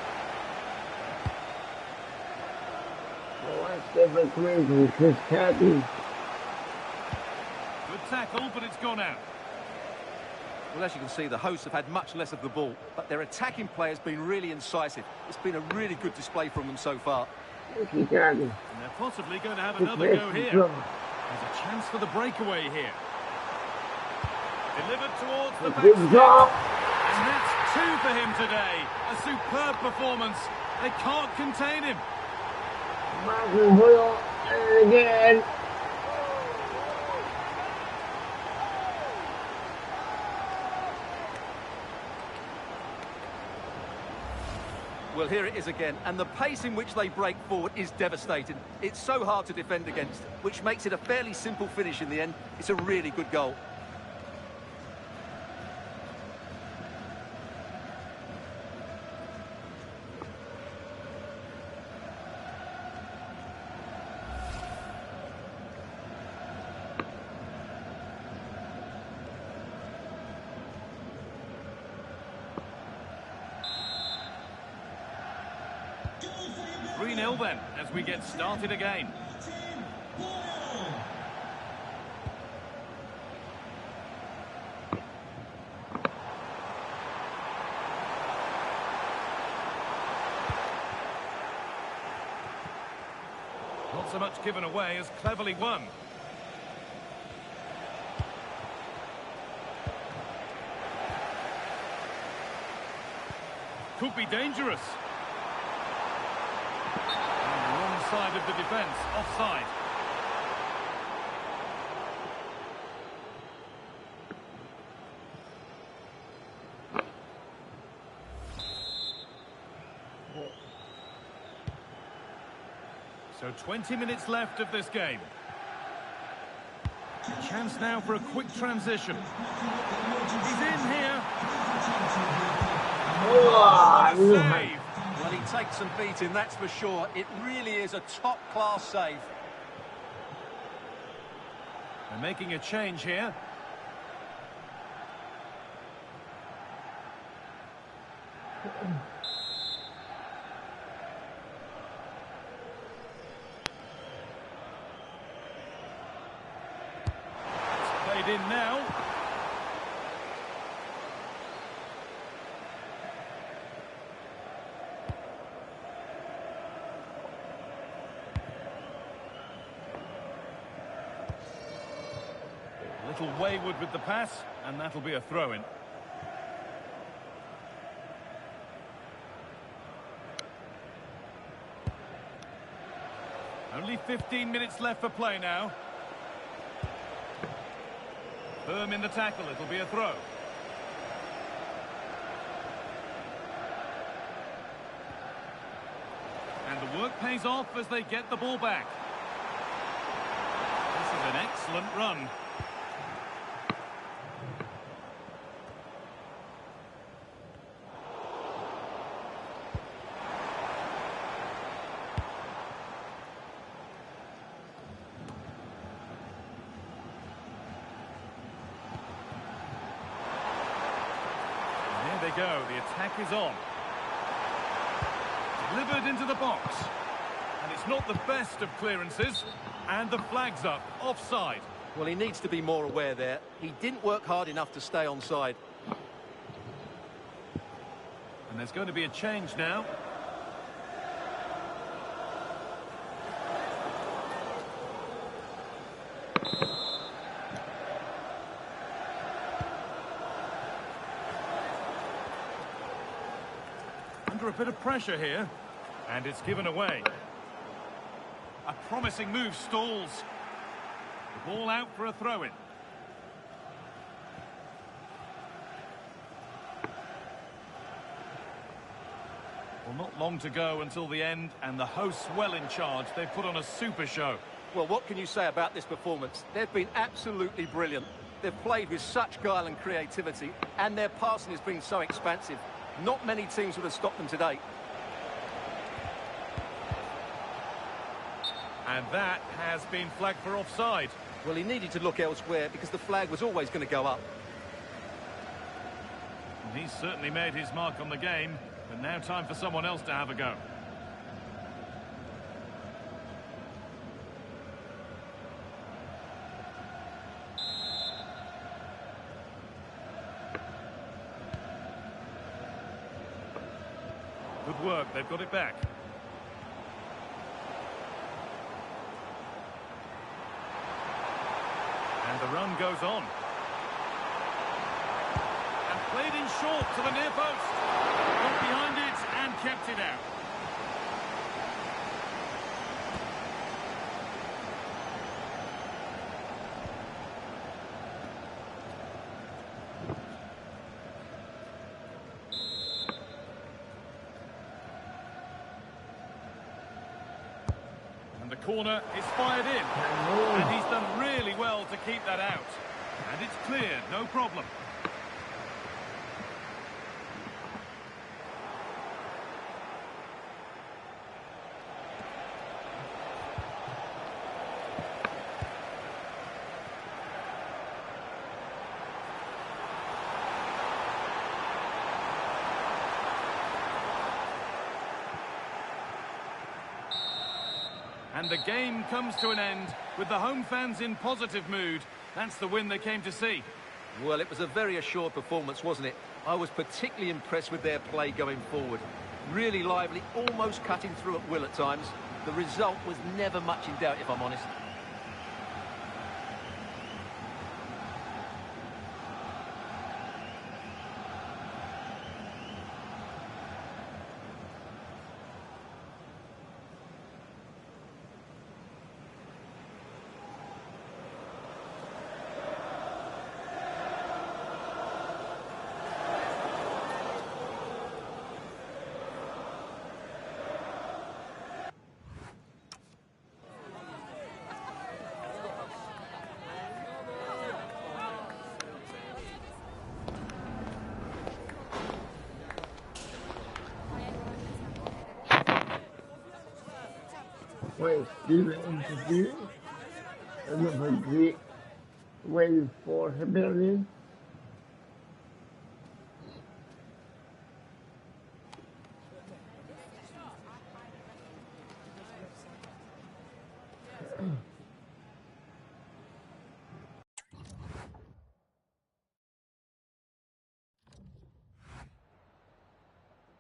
Different coming from Chris Caddy. Good tackle, but it's gone out. Well, as you can see, the hosts have had much less of the ball, but their attacking play has been really incisive. It's been a really good display from them so far. Thank you, Caddy. And they're possibly going to have another go here. There's a chance for the breakaway here. Delivered towards the back. Good job. And that's 2 for him today. A superb performance. They can't contain him. Martin Hoyle, and again. Well, here it is again, and the pace in which they break forward is devastating. It's so hard to defend against, which makes it a fairly simple finish in the end. It's a really good goal. Then, as we get started again. Not so much given away as cleverly won. Could be dangerous. Side of the defence, offside. So 20 minutes left of this game. A chance now for a quick transition. He's in here. What a save. Well, he takes some beating, that's for sure. It really is a top-class save. They're making a change here. It's played in now. Little wayward with the pass, and that'll be a throw-in. Only 15 minutes left for play now. Firm in the tackle, it'll be a throw. And the work pays off as they get the ball back. This is an excellent run. There they go, the attack is on. Delivered into the box. And it's not the best of clearances. And the flag's up, offside. Well, he needs to be more aware there. He didn't work hard enough to stay onside. And there's going to be a change now. Under a bit of pressure here, and it's given away. A promising move stalls. The ball out for a throw-in. Well, not long to go until the end, and the hosts well in charge. They've put on a super show. Well, what can you say about this performance? They've been absolutely brilliant. They've played with such guile and creativity, and their passing has been so expansive. Not many teams would have stopped them today. And that has been flagged for offside. Well, he needed to look elsewhere because the flag was always going to go up. He's certainly made his mark on the game, but now time for someone else to have a go. Good work, they've got it back. And the run goes on. And played in short to the near post. Got behind it and kept it out. The corner is fired in, and he's done really well to keep that out. And it's cleared, no problem. And the game comes to an end with the home fans in positive mood. That's the win they came to see. Well, it was a very assured performance, wasn't it? I was particularly impressed with their play going forward. Really lively, almost cutting through at will at times. The result was never much in doubt, if I'm honest. Well, Stephen interview. Another great win for Hibernian.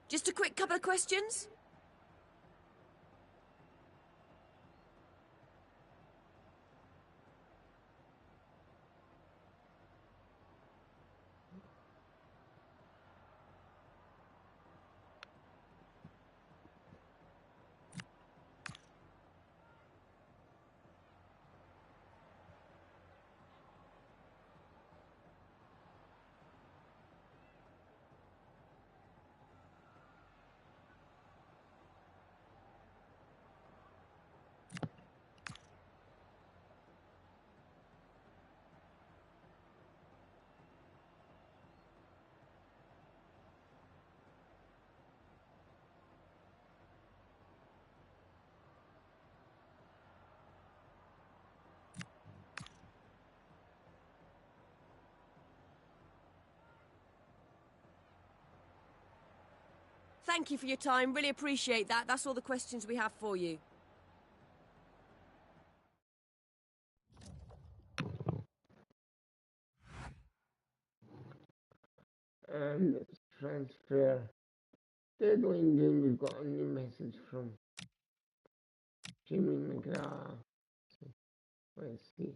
Just a quick couple of questions. Thank you for your time. Really appreciate that. That's all the questions we have for you. And let's transfer. Deadline game, we've got a new message from Jimmy McGrath. Let's see.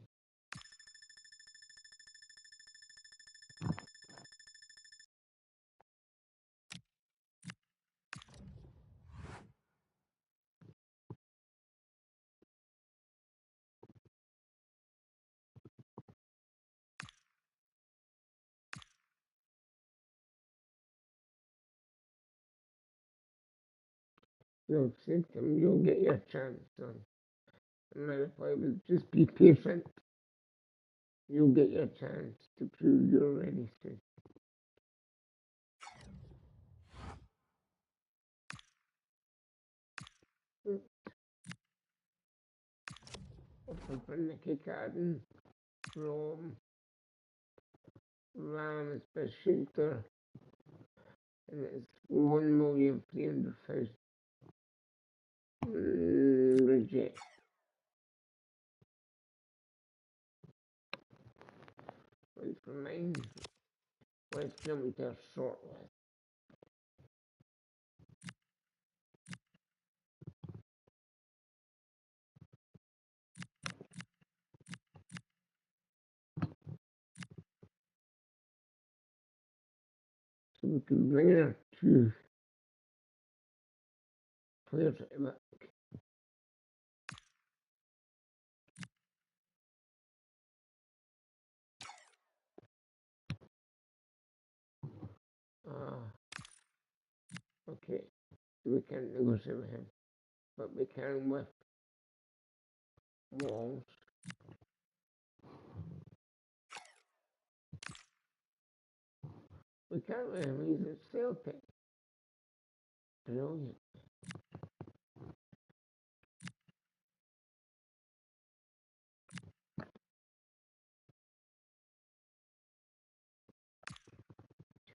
So, system, you'll get your chance, son. And if I would just be patient, you'll get your chance to prove you're ready, sis. Open for Nicky Carden from Rams Besiktas. coming to a short list. So we can bring in our two players at the back. Okay, so we can't negotiate with him, but we can with Walls. We can't with him, he's at Celtic. Brilliant.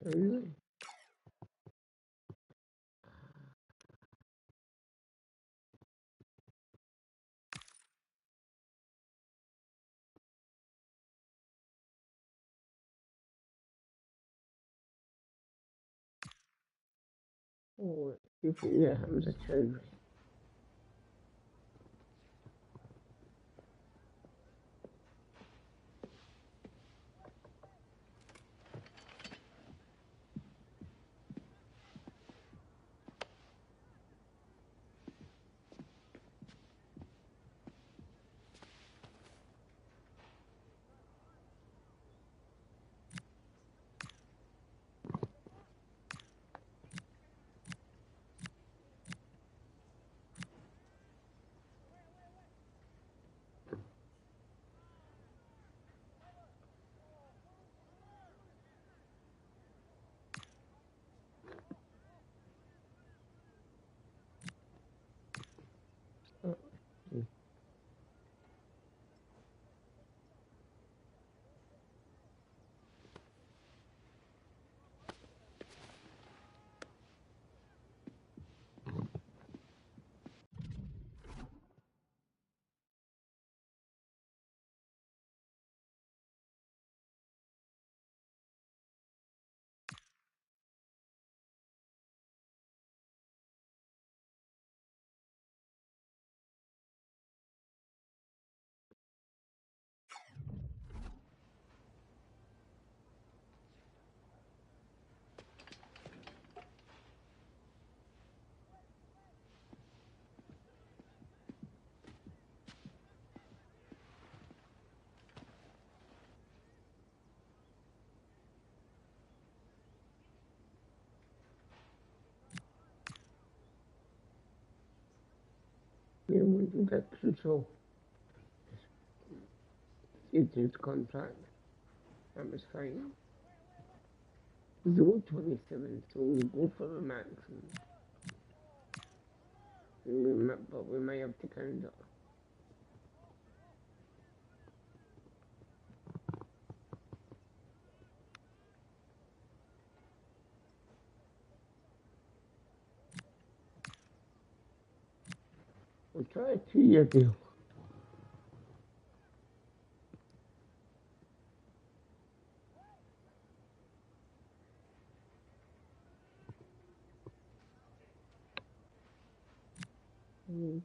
Truly. Oh, yeah, Hamza Chowdhury. Yeah, we do that crucial. It's his contract. That was fine. He's only 27, so we'll go for the maximum. But we may have to count it. We'll try a 2-year deal.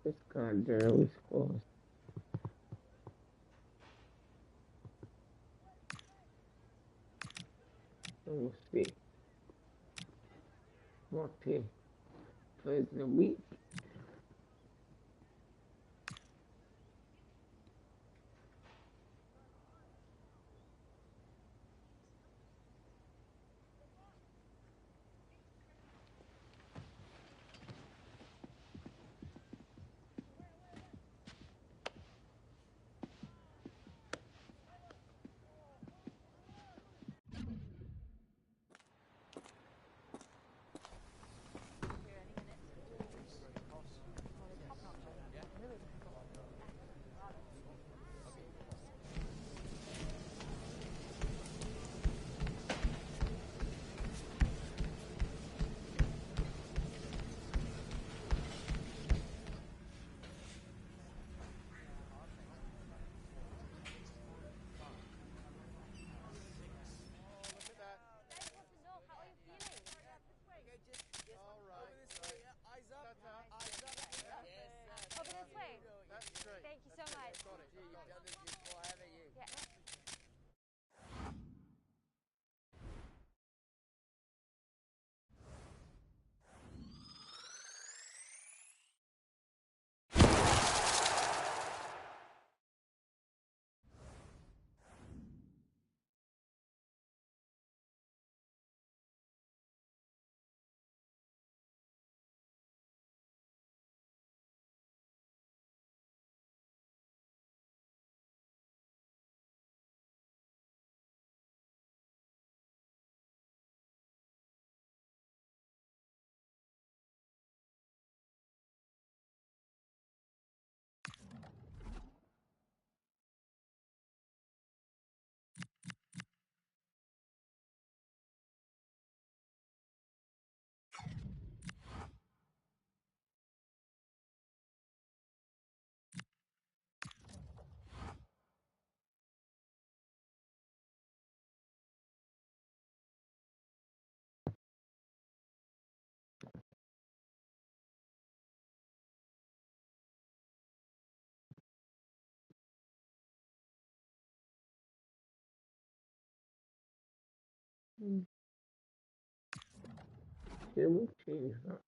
This card there always scores. So we'll see. 40 plays in a week. It will change that.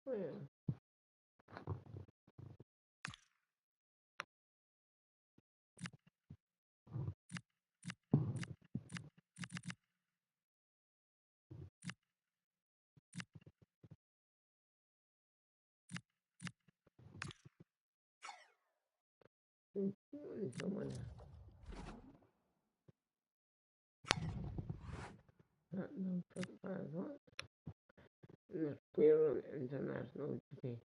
Oh, yeah. Someone that knows what? The player on international today,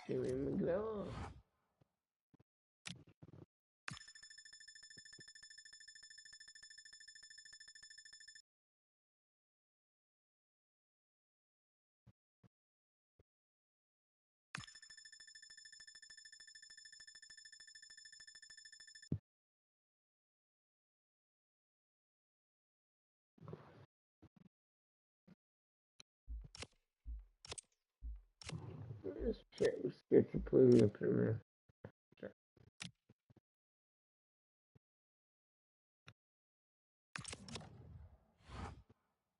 Jimmy McGraw. Let's check the schedule play in the Premier.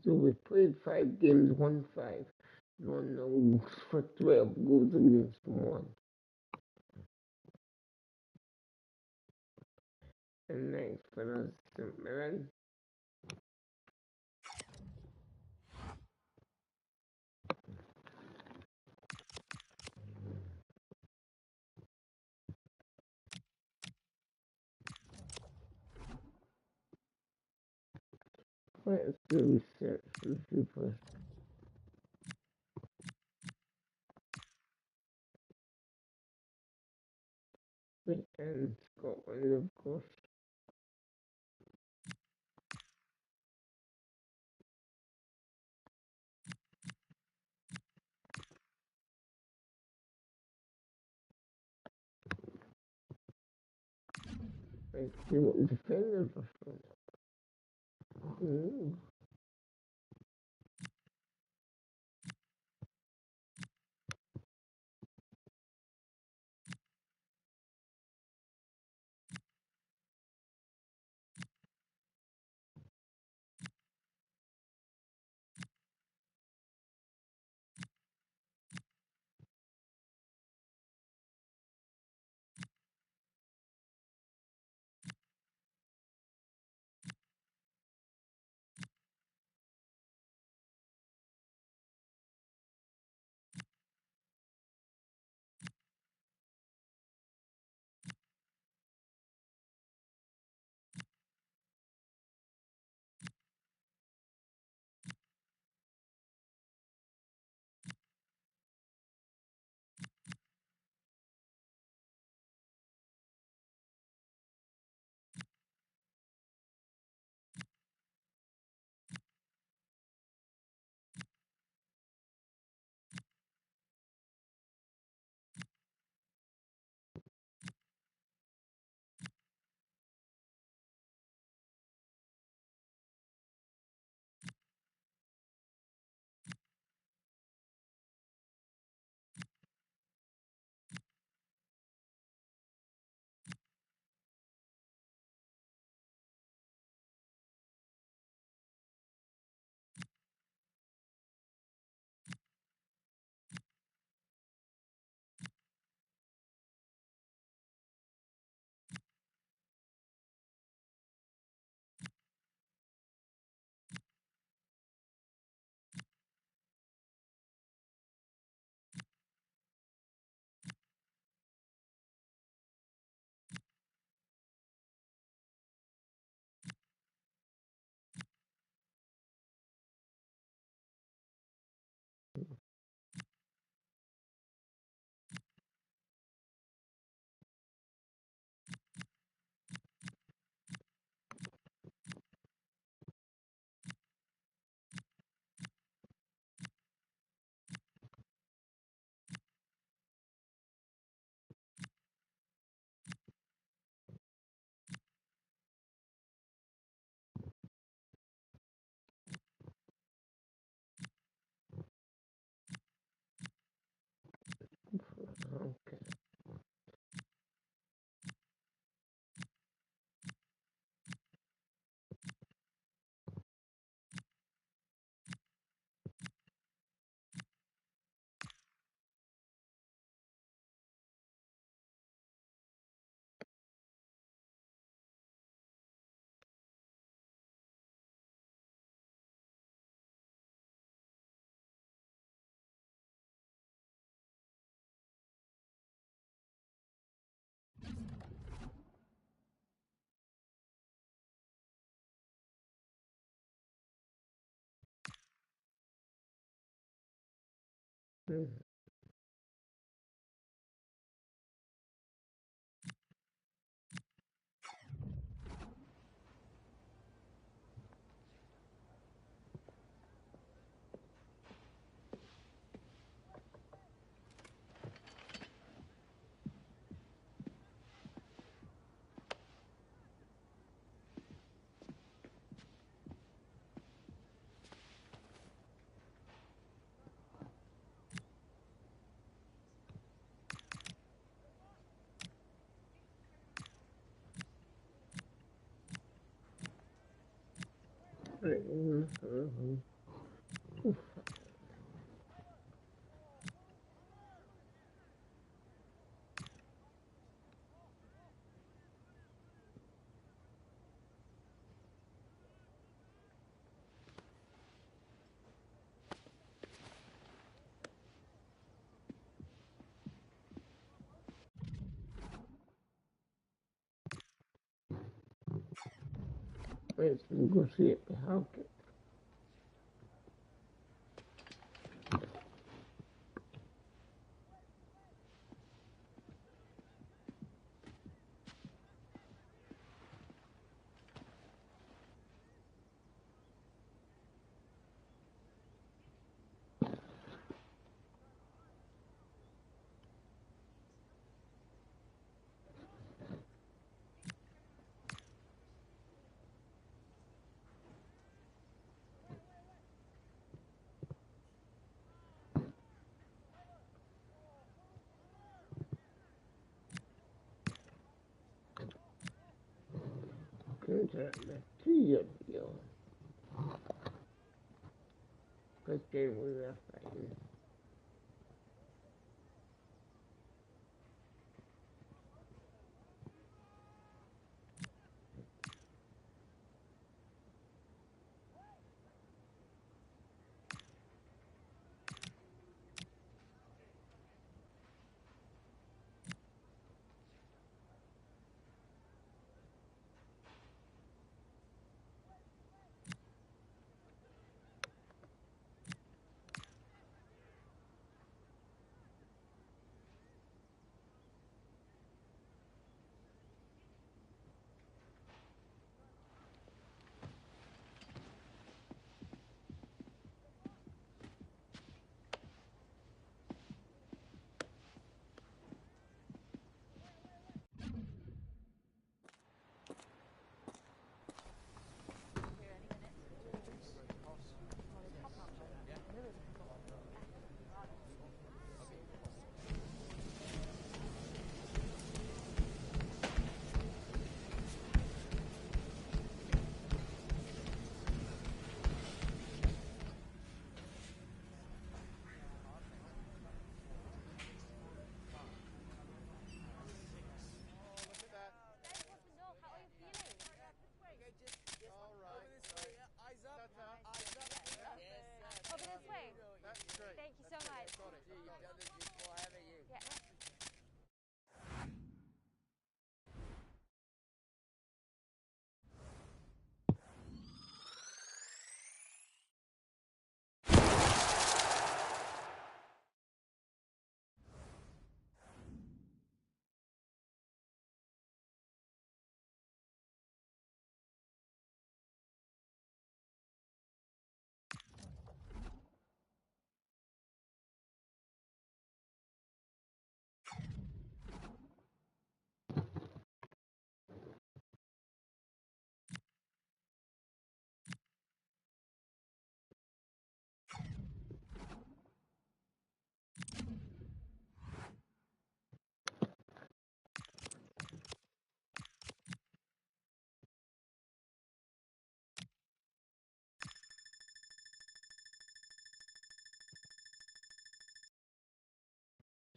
So we played 5 games, won 5, won no for 12 goals against 1. And next for us, St. Mirren. Let's do research for the people. And Scotland, of course. Let's see what the defenders are from. Let's negotiate the house. Contract the 3-year deal. Because they were fighting.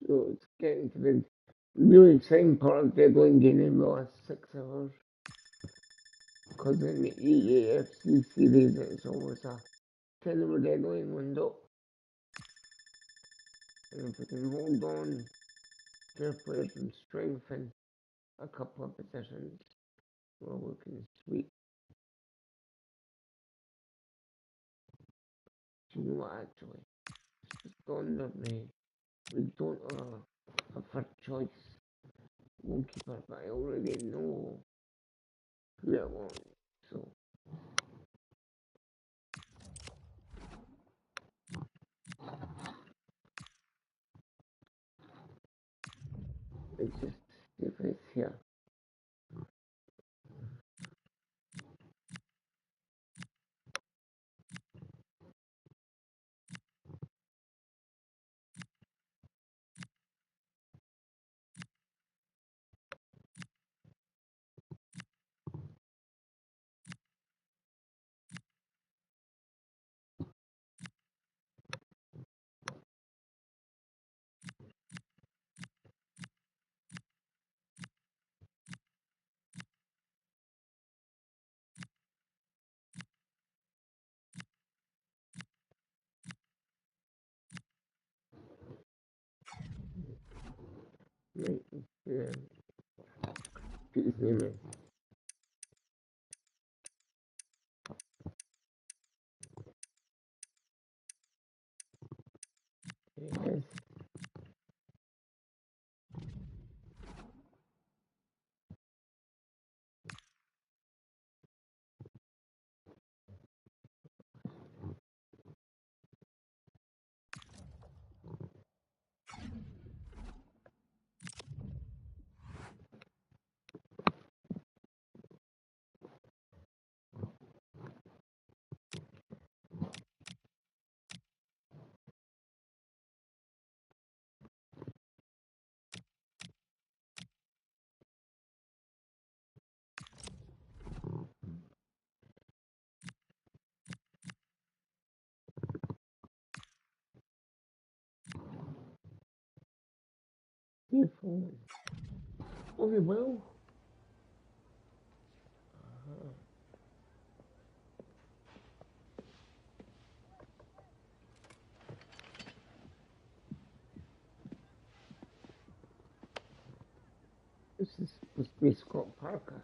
So it's getting to the really exciting part of deadline game in the last 6 hours. Because in the EAFC series it's always a 10-hour deadline window. And if we can hold on to our players and strengthen a couple of positions, we're looking sweet. Do you know what, actually? just dawned on me. We don't have a first choice goalkeeper, but I already know who I want. So it's just different here. Right, put his name in. Yes. Beautiful. Okay, well. This is supposed to be Scott Parker.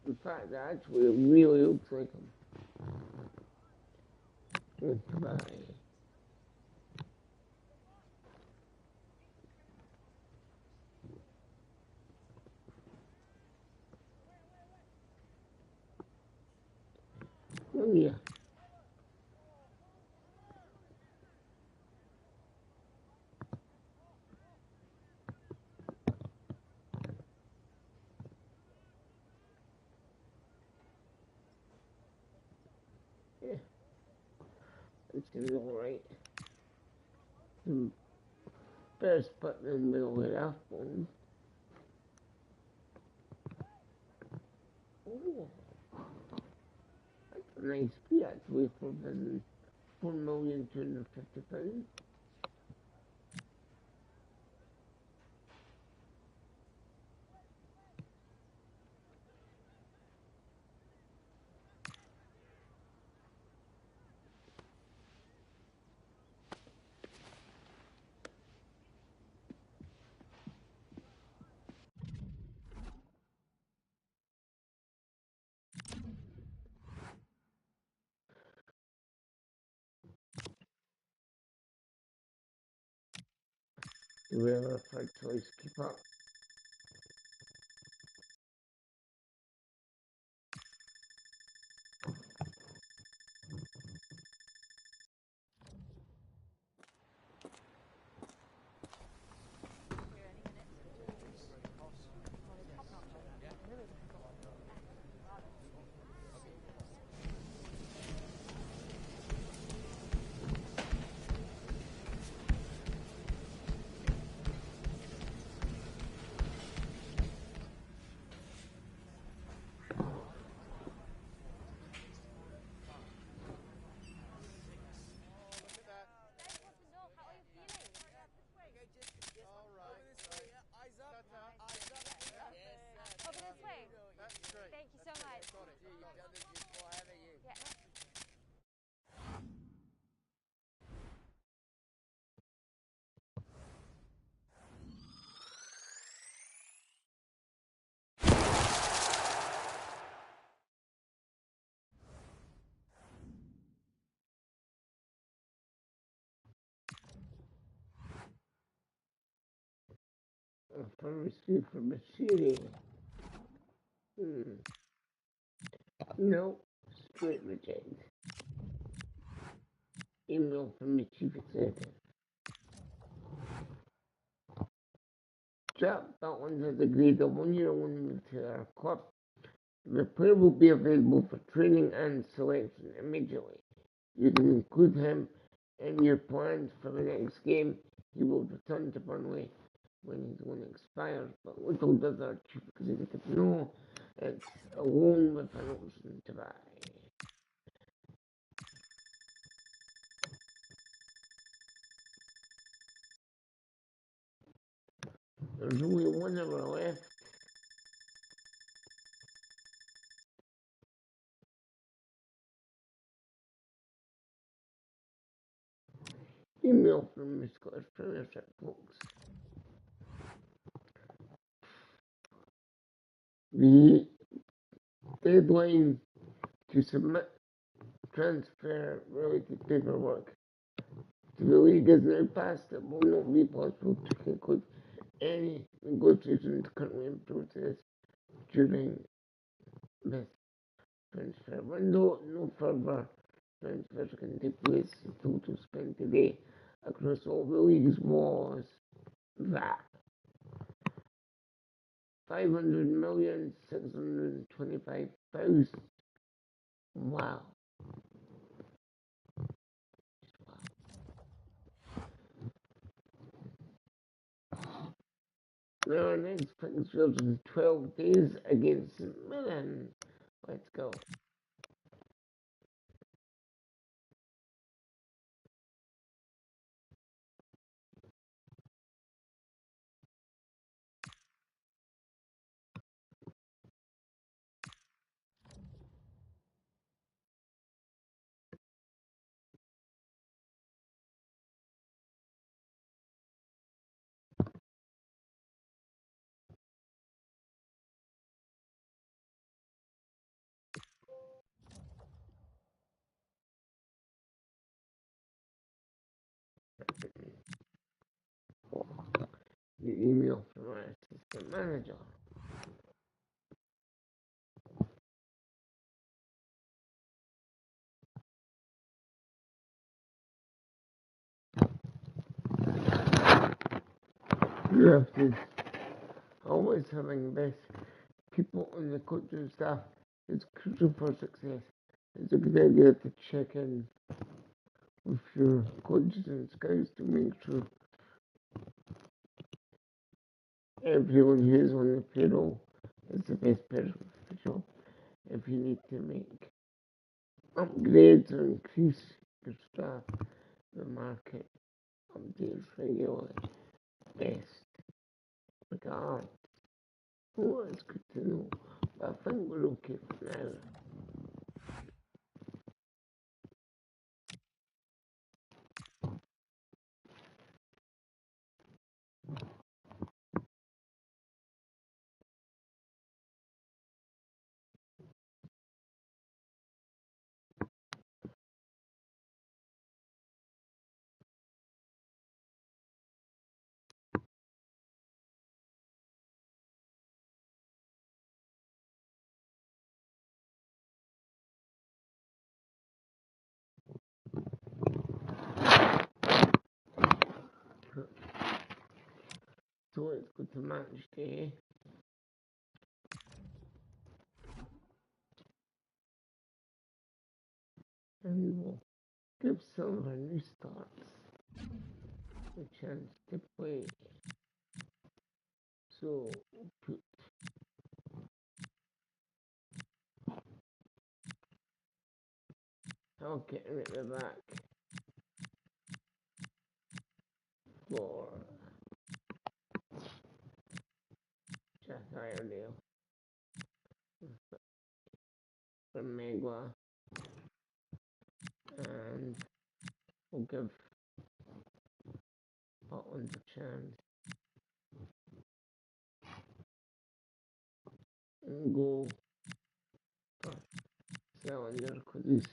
In fact, actually, it really looks like him. Goodbye. Oh, yeah. Yeah. It seems alright. First button in the middle of the phone. Oh, that's a nice fee actually for the £4,250,000. Do we have a third choice keep up? pharmacy from a city. No, straight reject. Email from the chief executive. Jack Butland has agreed a one-year loan to our club. The player will be available for training and selection immediately. You can include him in your plans for the next game. He will return to Burnley when his loan expires, but little does our chief executive know it's a loan with an option to buy. There's only 1 hour left. Email from the Scottish Premiership, folks. The deadline to submit transfer related paperwork to the league is now passed. It will not be possible to conclude any negotiations currently in process during this transfer window. No further transfers can take place. The total spent today across all the leagues was that 500,625,000. Wow. There are next fixtures in 12 days against Mirren. Let's go. The email from our assistant manager. Draft is always having best people on the coaching staff is crucial for success. It's a good idea to check in with your coaches and scouts to make sure everyone who is on the payroll is the best person for the job. If you need to make upgrades or increase your staff, the market updates regularly. Best regards. Oh, it's good to know, but I think we're okay for now. So let's go to match day. And we will give some of our new starts a chance to play. So we'll put Halkett at the back for Jack Iredale from Megwa, and we'll give Butland a chance and go for Salinger because he's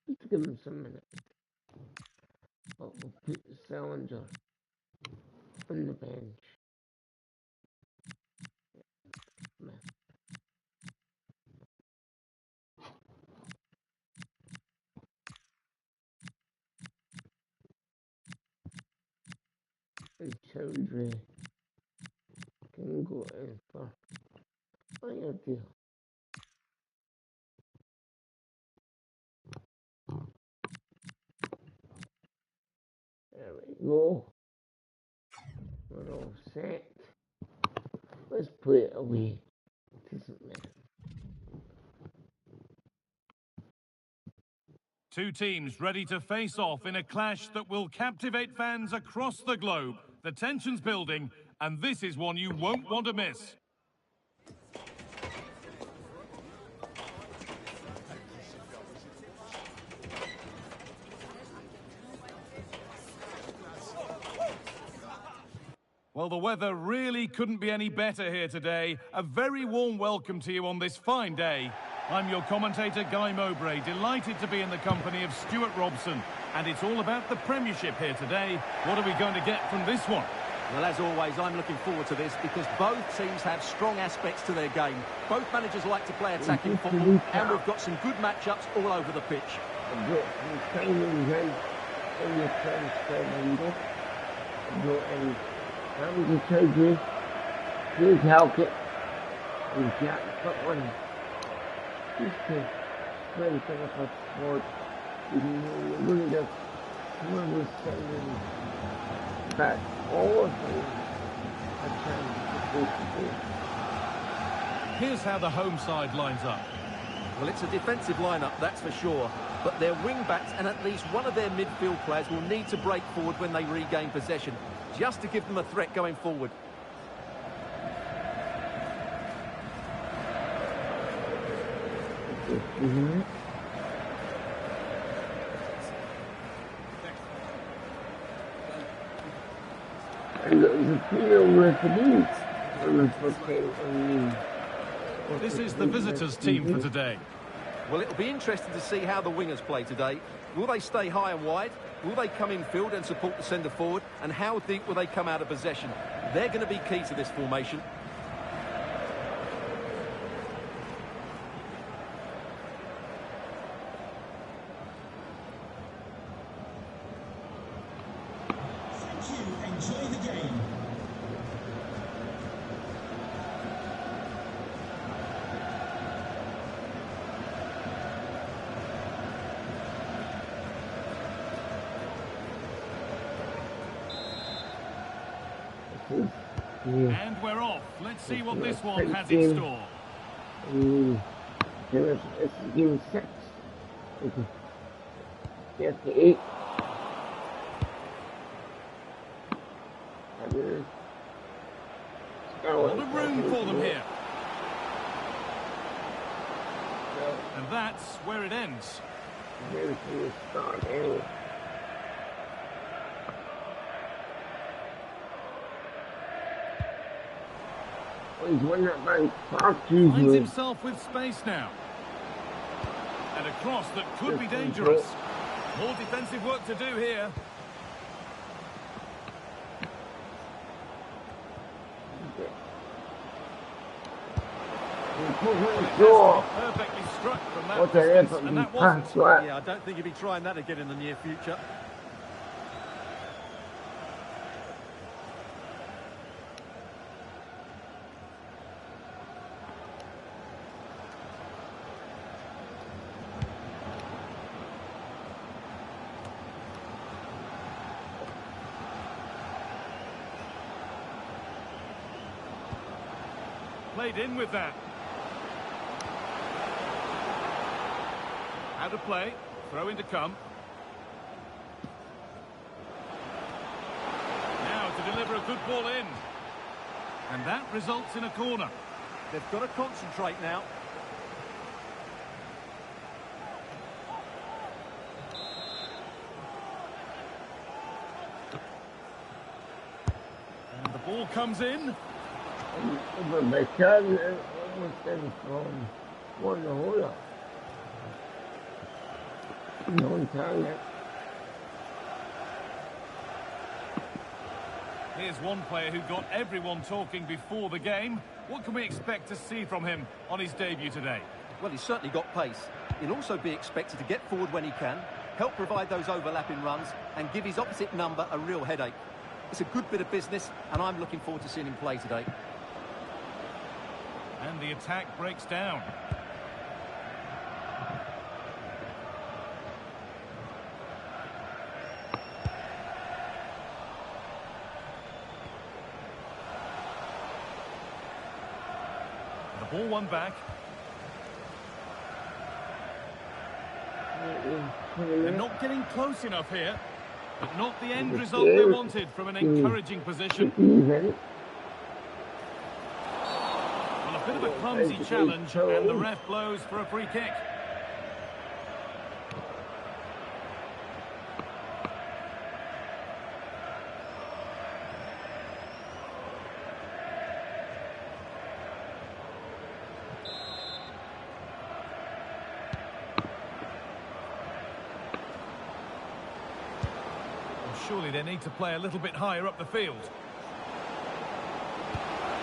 just to give him some minutes. But we'll put Salinger on the bench. Cowdrey can go in for fire deal. There we go. We're all set. Let's play it away. Doesn't matter. Two teams ready to face off in a clash that will captivate fans across the globe. The tension's building, and this is one you won't want to miss. Well, the weather really couldn't be any better here today. A very warm welcome to you on this fine day. I'm your commentator, Guy Mowbray, delighted to be in the company of Stuart Robson. And it's all about the Premiership here today. What are we going to get from this one? Well, as always, I'm looking forward to this because both teams have strong aspects to their game. Both managers like to play attacking football, and we've got some good matchups all over the pitch. Here's Halkett. And Jack Butland. These two very kind of a sport. You know, you're going to get one of those signing back all of them a chance to go. Here's how the home side lines up. Well, it's a defensive lineup, that's for sure. But their wing-backs and at least one of their midfield players will need to break forward when they regain possession, just to give them a threat going forward. Mm-hmm. And the field referees. This is the visitors' team for today. Well, it'll be interesting to see how the wingers play today. Will they stay high and wide? Will they come in field and support the centre forward? And how deep will they come out of possession? They're going to be key to this formation. Thank you. Enjoy the game. And we're off. Let's see what this one has in store. It's game 6. 38. A lot of room for them here. And that's where it ends. He's winning that by Finds himself with space now. And a cross that could be dangerous. More defensive work to do here. Perfectly struck from that distance, and that wasn't. Yeah, I don't think he'll be trying that again in the near future. Played in with that. Out of play, throw in to come. Now to deliver a good ball in. And that results in a corner. They've got to concentrate now. And the ball comes in. They can almost in from one to another. Non-target. Here's one player who got everyone talking before the game. What can we expect to see from him on his debut today? Well, he's certainly got pace. He'll also be expected to get forward when he can, help provide those overlapping runs, and give his opposite number a real headache. It's a good bit of business, and I'm looking forward to seeing him play today. And the attack breaks down. The ball won back. They're not getting close enough here, but not the end result they wanted from an encouraging position. Well, a bit of a clumsy challenge, and the ref blows for a free kick. Surely they need to play a little bit higher up the field.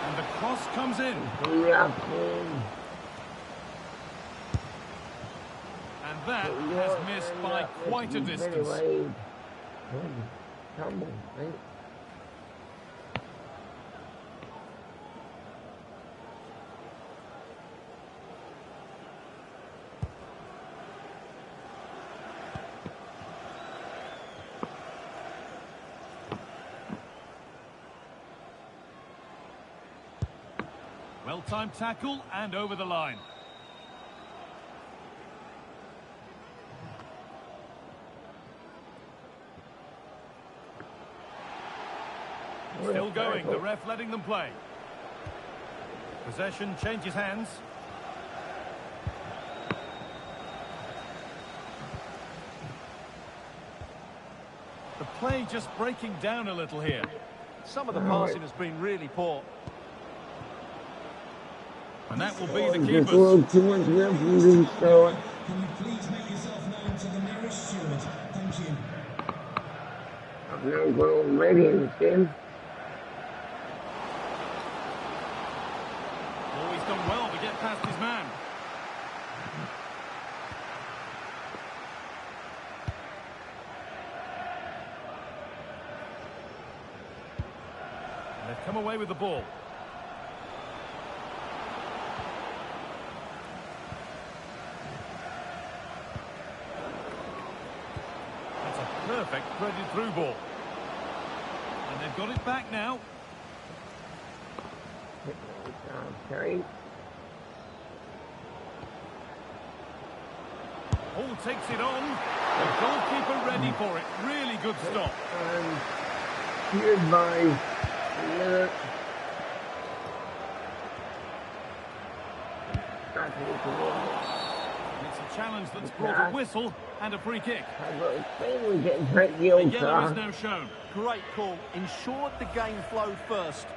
And the cross comes in. And that has missed by quite a distance. Well-timed tackle and over the line. Still going, the ref letting them play. Possession changes hands. The play just breaking down a little here. Some of the passing has been really poor. And that will be the keepers. Can you please make yourself known to the nearest steward? Thank you. I've now got already in this game. Oh, he's done well to get past his man. And they've come away with the ball. Perfect threaded through ball. And they've got it back now. Hall takes it on. The goalkeeper ready for it. Really good stop. Here by Mirren. It's a challenge that's brought a whistle and a free kick. The yellow is now shown. Great call. Ensured the game flowed first.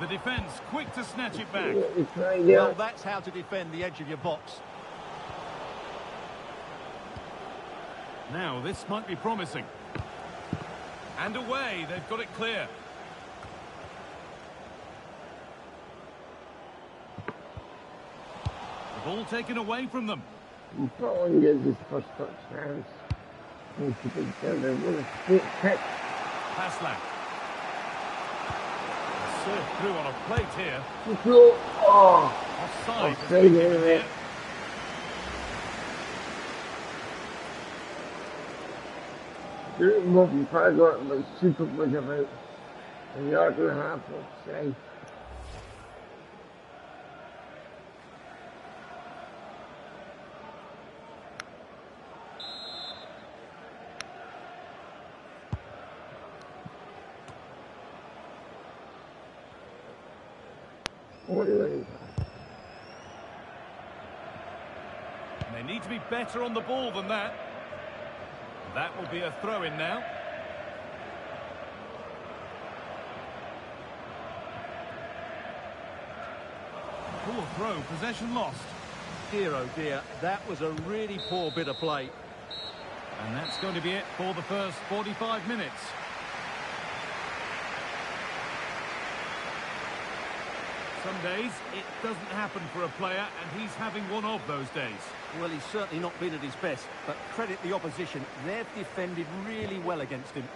The defence quick to snatch it back. Well, that's how to defend the edge of your box. Now this might be promising. And away, they've got it clear. The ball taken away from them. Probably gets his first touchdown. Needs to be done. What a straight kick. Pass left. Served through on a plate here. Offside. Offside. Didn't move from Prague, but super was about a yard and a half offside. And they need to be better on the ball than that. That will be a throw-in now. Poor throw, possession lost. Dear, oh dear, that was a really poor bit of play. And that's going to be it for the first 45 minutes. Some days it doesn't happen for a player, and he's having one of those days. Well, he's certainly not been at his best, but credit the opposition. They've defended really well against him.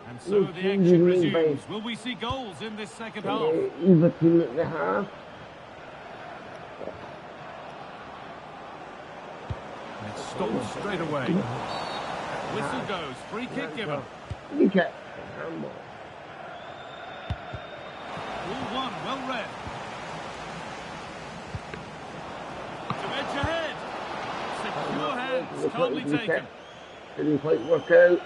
And so the action resumes. Will we see goals in this second half? Either team at the half. It stops straight away. Whistle goes. Free kick given. Free kick. Ball one, well read. To edge ahead. Secure hands, calmly taken. Didn't quite work out.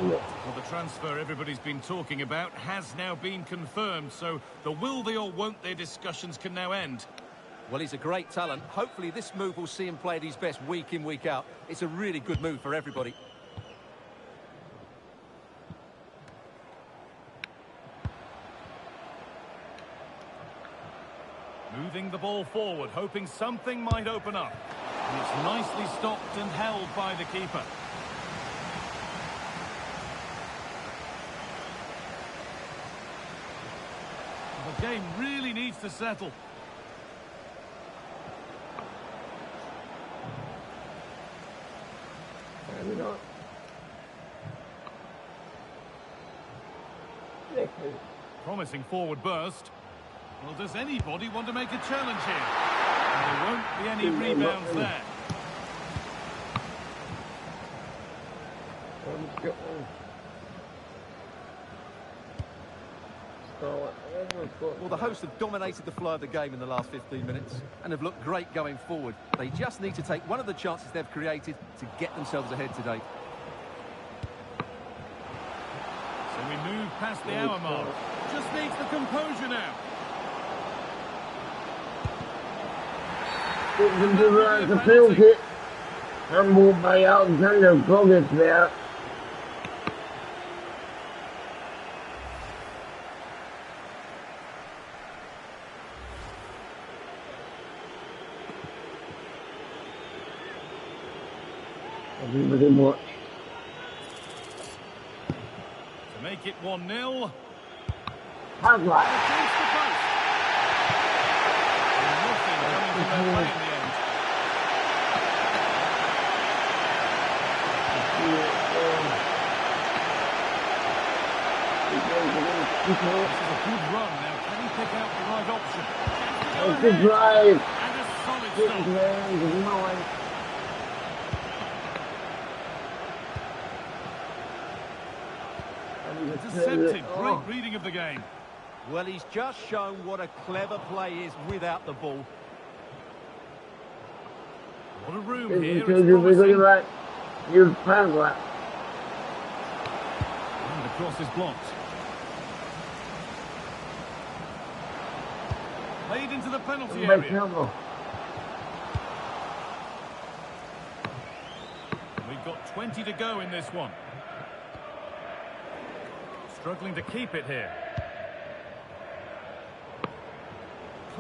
Well, the transfer everybody's been talking about has now been confirmed, so the will they or won't they discussions can now end. Well, he's a great talent. Hopefully this move will see him play at his best week in, week out. It's a really good move for everybody. Moving the ball forward, hoping something might open up. And it's nicely stopped and held by the keeper. The game really needs to settle. Promising forward burst. Well, does anybody want to make a challenge here? There won't be any rebounds there. Well, the hosts have dominated the flow of the game in the last 15 minutes and have looked great going forward. They just need to take one of the chances they've created to get themselves ahead today. So we move past the hour mark. Just needs the composure now. The field hit. Handball by Alexander Goggins there. Everybody watch. To make it 1-0. Hard luck. Nothing coming from their way in the end. This is a good run. Now, can he pick out the right option? Good drive. And a solid Good stop. drive. Intercepted. Great reading of the game. Well, he's just shown what a clever play is without the ball. What a room here. It's promising. You found that. And the cross is blocked. Played into the penalty area. We've got 20 to go in this one. Struggling to keep it here.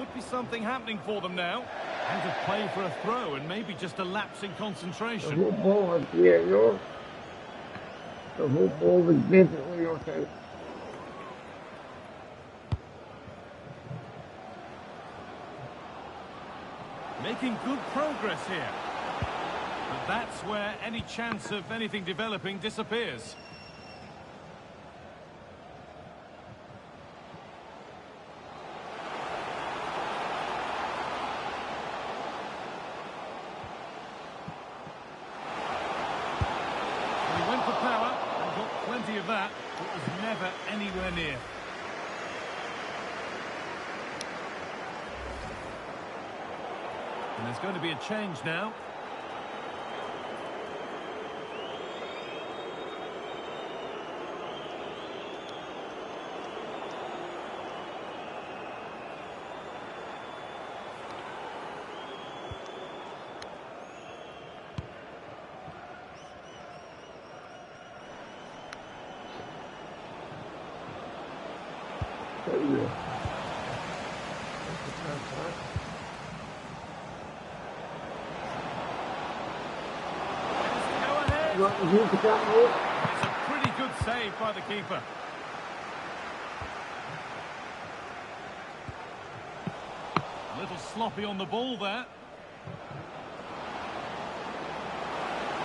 could be something happening for them now. Out of play for a throw and maybe just a lapse in concentration. The whole ball was there, no? The whole ball was basically okay. Making good progress here. But that's where any chance of anything developing disappears. He went for power and got plenty of that, but was never anywhere near. And there's going to be a change now. It's a pretty good save by the keeper. A little sloppy on the ball there.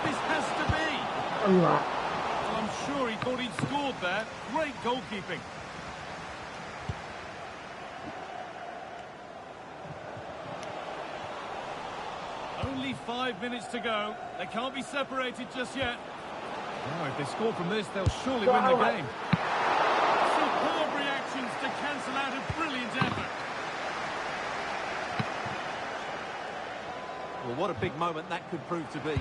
This has to be. Well, I'm sure he thought he'd scored there. Great goalkeeping. Only 5 minutes to go. They can't be separated just yet. Oh, if they score from this, they'll surely win the game. Superb reactions to cancel out a brilliant effort. Well, what a big moment that could prove to be.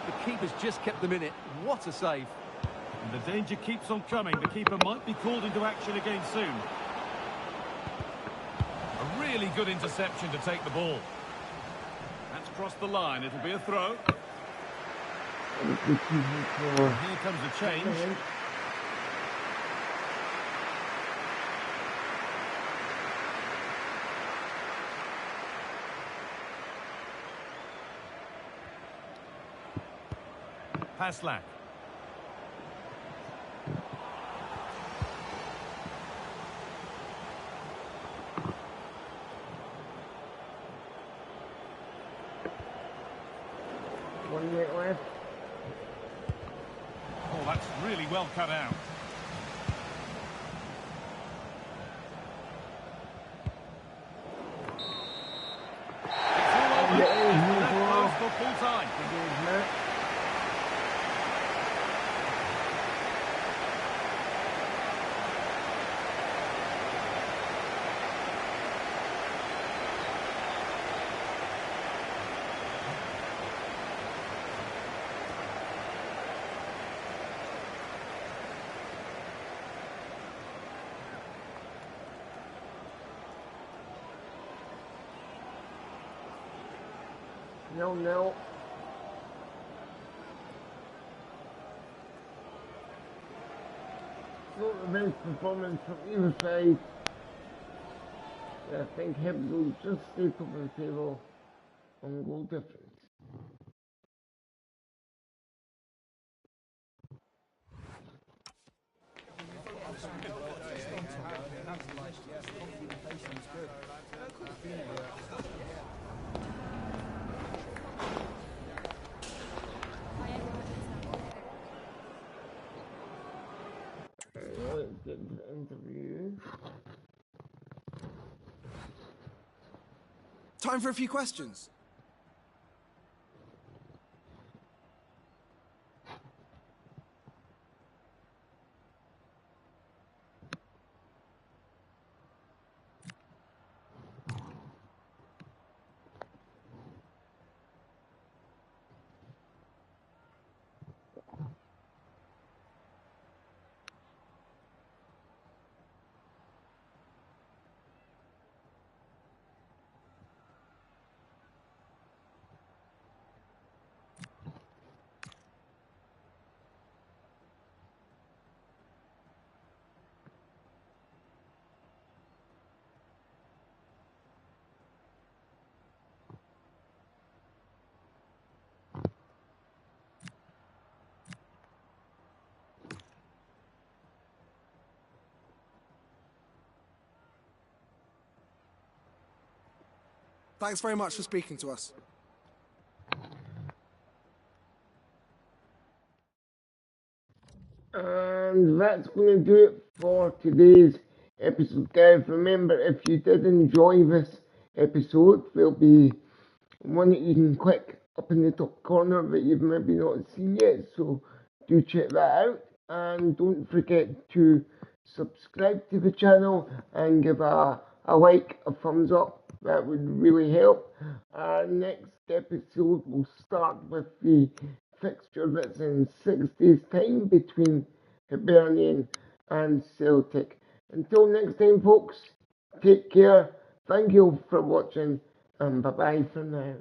The keeper's just kept them in it. What a save. And the danger keeps on coming. The keeper might be called into action again soon. A really good interception to take the ball. That's crossed the line. It'll be a throw. Here comes a change. Paslak. Oh, that's really well cut out. It's all over. It's close for full time. No. Not the best performance from either side. I think Hibs will just stay top of the table on goal difference. Get into the interview. Time for a few questions. Thanks very much for speaking to us. And that's going to do it for today's episode, guys. Remember, if you did enjoy this episode, there'll be one that you can click up in the top corner that you've maybe not seen yet, so do check that out. And don't forget to subscribe to the channel and give a like, a thumbs up. That would really help. Our next episode will start with the fixture that's in 6 days' time between Hibernian and Celtic. Until next time, folks, take care. Thank you for watching, and bye bye for now.